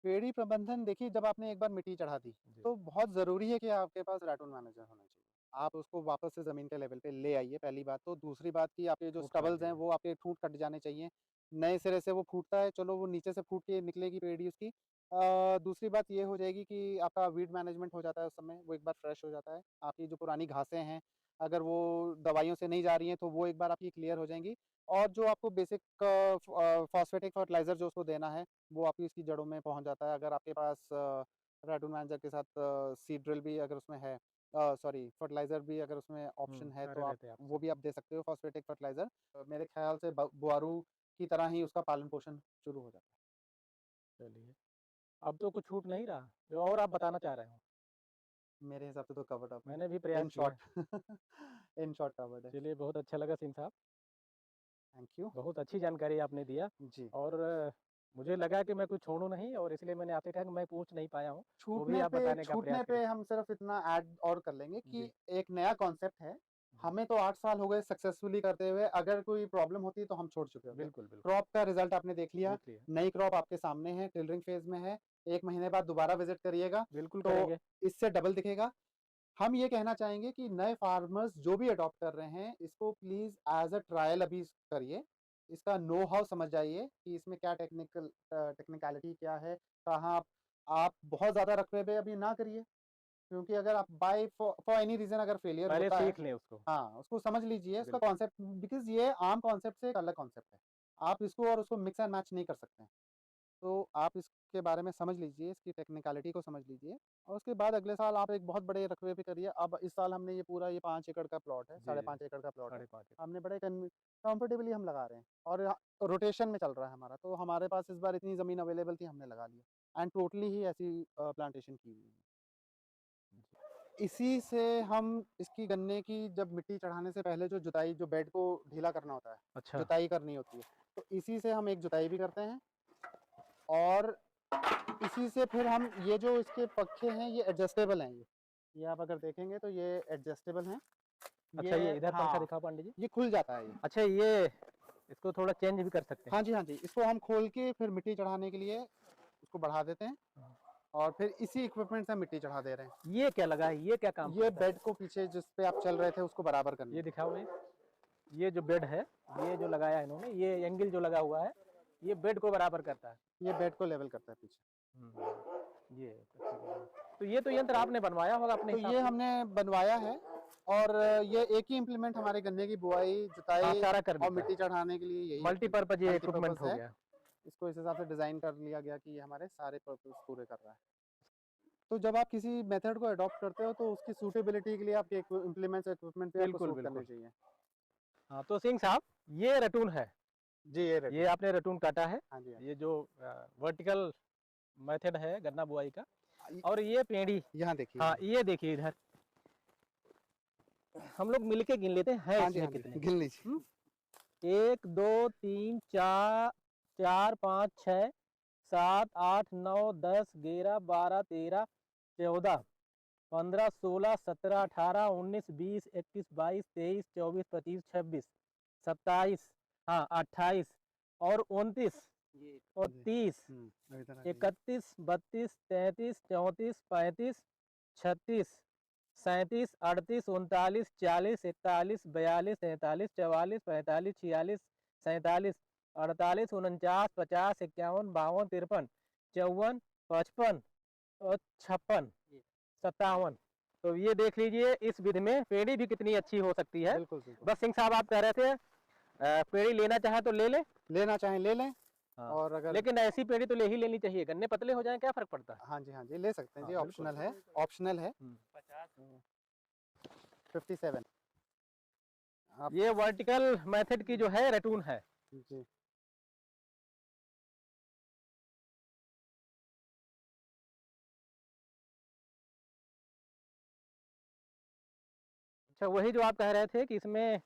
पेड़ी प्रबंधन देखिए, जब आपने एक बार मिट्टी चढ़ा दी, जी। तो बहुत ज़रूरी है कि आपके पास रैटून मैनेजर होना चाहिए। आप उसको वापस से ज़मीन के लेवल पे ले आइए, पहली बात तो। दूसरी बात कि आपके जो ठूँठ काट स्टबल्स हैं, दीजिए। वो आपके ठूँठ कट जाने चाहिए। नए सिरे से वो फूटता है, चलो वो नीचे से फूट के निकलेगी पेड़ी उसकी। दूसरी बात ये हो जाएगी कि आपका वीड मैनेजमेंट हो जाता है उस समय, वो एक बार फ्रेश हो जाता है। आपकी जो पुरानी घासें हैं, अगर वो दवाइयों से नहीं जा रही हैं, तो वो एक बार आपकी क्लियर हो जाएँगी। और जो आपको बेसिक फॉस्फेटिक फर्टिलाइज़र जो उसको देना है, वो आपकी इसकी जड़ों में पहुँच जाता है। अगर आपके पास रैटून मैनेजर के साथ सीड ड्रिल भी अगर उसमें है, सॉरी फर्टिलाइज़र भी अगर उसमें ऑप्शन है, तो सारे आप रहते हैं आपके वो साथ। भी आप दे सकते हो, फॉस्फेटिक फर्टिलाइज़र। मेरे ख़्याल से ब बुआरू की तरह ही उसका पालन-पोषण शुरू हो जाता है। चलिए। अब तो कुछ छूट नहीं रहा, जो और आप बताना चाह रहे हो। मेरे हिसाब से तो कवर्ड अप है। मैंने भी प्रयास इन किया। शॉर्ट इन शॉर्ट कवर्ड है। चलिए, बहुत अच्छा लगा सिंह साहब, थैंक यू। बहुत अच्छी जानकारी आपने दिया। जी। और मुझे लगा कि मैं कुछ छोड़ूँ नहीं, और इसलिए मैंने आपसे कहा कि मैं पूछ नहीं पाया हूँ, वो भी छूटने आप पे बताने का प्रयास करिए। हम सिर्फ इतना ऐड और कर लेंगे कि जी। एक नया कॉन्सेप्ट है। हमें तो 8 साल हो गए सक्सेसफुली करते हुए, अगर कोई प्रॉब्लम होती तो हम छोड़ चुके होते। बिल्कुल, बिल्कुल। क्रॉप का रिजल्ट आपने देख लिया, देख लिया। नई क्रॉप आपके सामने है, टिलरिंग फेज में है। 1 महीने बाद दोबारा विजिट करिएगा बिल्कुल तो करेंगे। इससे डबल दिखेगा। हम ये कहना चाहेंगे कि नए फार्मर्स जो भी अडॉप्ट कर रहे हैं, इसको प्लीज़ एज़ अ ट्रायल अभी करिए। इसका नो हाउ समझ जाइए कि इसमें क्या टेक्निकलिटी क्या है, कहाँ आप बहुत ज़्यादा रकबे पे अभी ना करिए। क्योंकि अगर आप बाय फॉर एनी रीज़न अगर फेलियर पहले होता है, सीख लें उसको। हाँ, उसको समझ लीजिए उसका बिल्कुल। कॉन्सेप्ट, बिकॉज़ ये आम कॉन्सेप्ट से एक अलग कॉन्सेप्ट है। आप इसको और उसको मिक्स एंड मैच नहीं कर सकते हैं। तो आप इसके बारे में समझ लीजिए, इसकी टेक्निकलिटी को समझ लीजिए और उसके बाद अगले साल आप एक बहुत बड़े रकबे पे करिए। अब इस साल हमने ये पूरा ये 5 एकड़ का प्लॉट है, जी, साढ़े जी। 5 एकड़ का प्लॉट है। 5.5 हमने बड़े कंफर्टेबली हम लगा रहे हैं और रोटेशन में चल रहा है हमारा। तो हमारे पास इस बार इतनी ज़मीन अवेलेबल थी, हमने लगा लिया एंड टोटली ही ऐसी प्लांटेशन की हुई है। इसी से हम इसकी गन्ने की जब मिट्टी चढ़ाने से पहले जो जुताई, जो बेड को ढीला करना होता है, अच्छा। जुताई करनी होती है, तो इसी से हम एक जुताई भी करते हैं और इसी से फिर हम ये जो इसके पक्खे हैं ये एडजस्टेबल हैं। ये आप अगर देखेंगे तो ये एडजस्टेबल हैं। अच्छा, ये इधर पंखा हाँ, दिखाओ पंडित जी। ये खुल जाता है ये। अच्छा, ये इसको थोड़ा चेंज भी कर सकते हैं। हाँ जी, हाँ जी। इसको हम खोल के फिर मिट्टी चढ़ाने के लिए उसको बढ़ा देते हैं और फिर इसी इक्विपमेंट से हम मिट्टी चढ़ा दे रहे हैं। ये क्या लगा है, ये क्या काम ये करता है? बेड को पीछे जिस पे आप चल रहे थे उसको बराबर करने ये के लिए। दिखाओ। ये जो बेड है, ये जो लगाया है इन्होंने, ये एंगल जो लगा हुआ है, ये बेड को बराबर करता है। ये बेड को लेवल करता है पीछे। ये तो ये तो यंत्र आपने बनवाया होगा अपने तो हिसाब ये से? हमने बनवाया है और ये एक ही इम्प्लीमेंट हमारे गन्ने की बुआई, हाँ, जुताई सारा कर और देता मिट्टी है। चढ़ाने के लिए यही मल्टीपर्पज ये इक्विपमेंट मल्टीपर्पज़ हो है। गया। इसको इस हिसाब से डिज़ाइन कर लिया गया कि ये हमारे सारे पर्पस पूरे कर रहा है। तो जब आप किसी मेथड को अडॉप्ट करते हो तो उसकी सूटेबिलिटी के लिए आपके इम्प्लीमेंट्स इक्विपमेंट पे आपको बिल्कुल, सूट करने बिल्कुल। चाहिए। हाँ, तो सिंह साहब, ये रटून है। जी, ये रेडी ये है। आपने रटून काटा है। हाँ जी, हाँ ये जो वर्टिकल मेथड है गन्ना बुआई का। जी। और ये पेड़ी। यहाँ देखिए। हाँ, ये देखिए इधर। हम लोग मिलके गिन लेते हैं हाँ जी, इसमें हाँ जी, कितने। गिन लीजिए। 1 2 3 4 4 5 6 7 8 9 10 11 12 13 14 15 16 17 18 19 20 21 22 23 24 25 26 27, हाँ 28 और 29 और 30 इधर आ जाइए। 31 32 33 34 35 36 37 38 39 40 41 42 43 44 45 46 47 48 49 50 51 52 53 54 55 और 56 57। तो ये देख लीजिए इस विधि में पेड़ी भी कितनी अच्छी हो सकती है। बिल्कुल, बिल्कुल। बस सिंह साहब, आप कह रहे थे पेड़ी लेना चाहे तो ले ले। लेना चाहें ले लें हाँ, और अगर लेकिन ऐसी पेड़ी तो ले ही लेनी चाहिए। गन्ने पतले हो जाएं क्या फर्क पड़ता है? हाँ जी, हाँ जी, ले सकते हैं हाँ, जी, बिल्कुल। ऑप्शनल है, ऑप्शनल है। 57 आप ये वर्टिकल मेथड की जो है रटून है। जी। अच्छा, वही जो आप कह रहे थे कि इसमें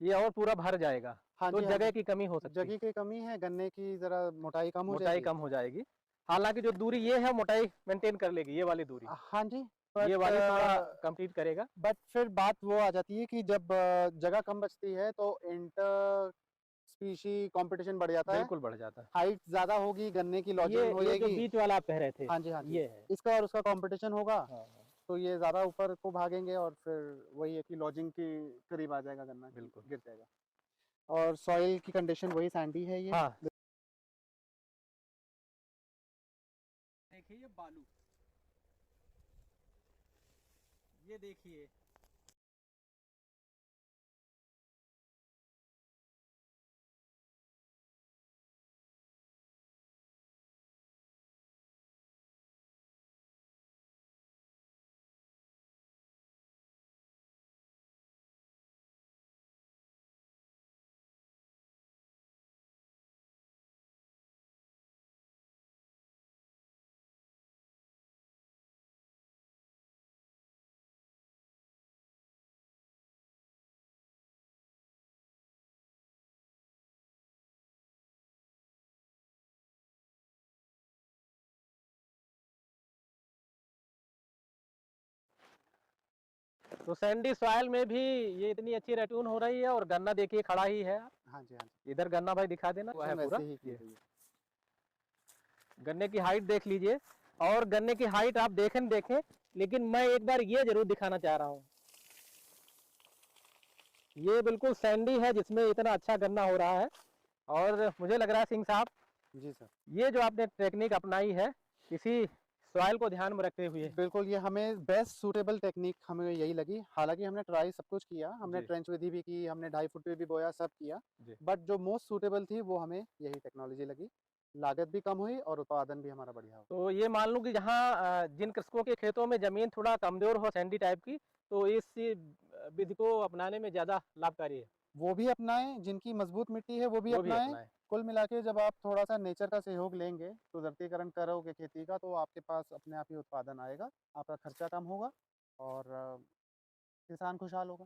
ये और पूरा भर जाएगा, हाँ तो जी, हाँ जगह जी। की कमी हो सकती है। जगह की कमी है, गन्ने की ज़रा मोटाई कम हो मोटाई जाएगी। कम हो जाएगी। हालांकि जो दूरी ये है, मोटाई मेंटेन कर लेगी, ये वाली दूरी। हाँ जी, ये बट वाली थोड़ा कंप्लीट करेगा। फिर बात वो आ जाती है कि जब जगह कम बचती है तो इंटर स्पीशी कंपटीशन बढ़ जाता है। बिल्कुल बढ़ जाता है। हाइट ज़्यादा होगी, गन्ने की लॉजिंग हो ये जो जाएगी। बीच वाला आप कह रहे थे, हाँ जी, हाँ जी। ये है। इसका और उसका कंपटीशन होगा, हाँ, हाँ, तो ये ज़्यादा ऊपर को भागेंगे और फिर वही है कि लॉजिंग के करीब आ जाएगा गन्ना, बिल्कुल। गिर जाएगा। और सॉइल की कंडीशन वही सैंडी है ये। हाँ, देखिए ये बालू, ये देखिए तो सैंडी सॉइल में भी ये इतनी अच्छी रेट्यून हो रही है, और गन्ना देखिए खड़ा ही है। हाँ जी। इधर गन्ना भाई दिखा देना, वो है वैसे पूरा। ही की हुई है। गन्ने की हाइट देख लीजिए, और गन्ने की हाइट आप देखें, लेकिन मैं एक बार ये जरूर दिखाना चाह रहा हूँ, ये बिल्कुल सैंडी है जिसमें इतना अच्छा गन्ना हो रहा है। और मुझे लग रहा है सिंह साहब, जी सर। ये जो आपने टेक्निक अपनाई है किसी सॉइल को ध्यान में रखते हुए, बिल्कुल, ये हमें बेस्ट सूटेबल टेक्निक हमें यही लगी। हालांकि हमने ट्राई सब कुछ किया, हमने जी। ट्रेंच विधि भी की, हमने 2.5 फुट पे भी बोया, सब किया, जी। बट जो मोस्ट सूटेबल थी वो हमें यही टेक्नोलॉजी लगी। लागत भी कम हुई और उत्पादन भी हमारा बढ़िया हो। तो ये मान लूं कि जहाँ जिन कृषकों के खेतों में जमीन थोड़ा कमजोर हो, सैंडी टाइप की, तो इस विधि को अपनाने में ज्यादा लाभकारी है। वो भी अपनाएं, जिनकी मजबूत मिट्टी है वो भी अपनाएं। कुल मिला के जब आप थोड़ा सा नेचर का सहयोग लेंगे, कुदरतीकरण करोगे खेती का, तो आपके पास अपने आप ही उत्पादन आएगा, आपका खर्चा कम होगा और किसान खुशहाल होगा।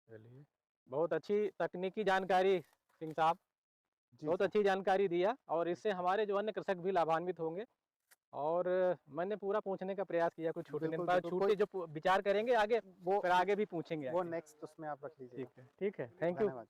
चलिए, बहुत अच्छी तकनीकी जानकारी सिंह साहब, जी बहुत सर। अच्छी जानकारी दिया, और इससे हमारे जो अन्य कृषक भी लाभान्वित होंगे। और मैंने पूरा पूछने का प्रयास किया, कुछ छूटने बिल्कुल, पर बिल्कुल, छूटे जो विचार करेंगे आगे, वो फिर आगे भी पूछेंगे वो आके। नेक्स्ट उसमें आप रख लीजिएगा। ठीक है, थैंक यू। धन्यवाद।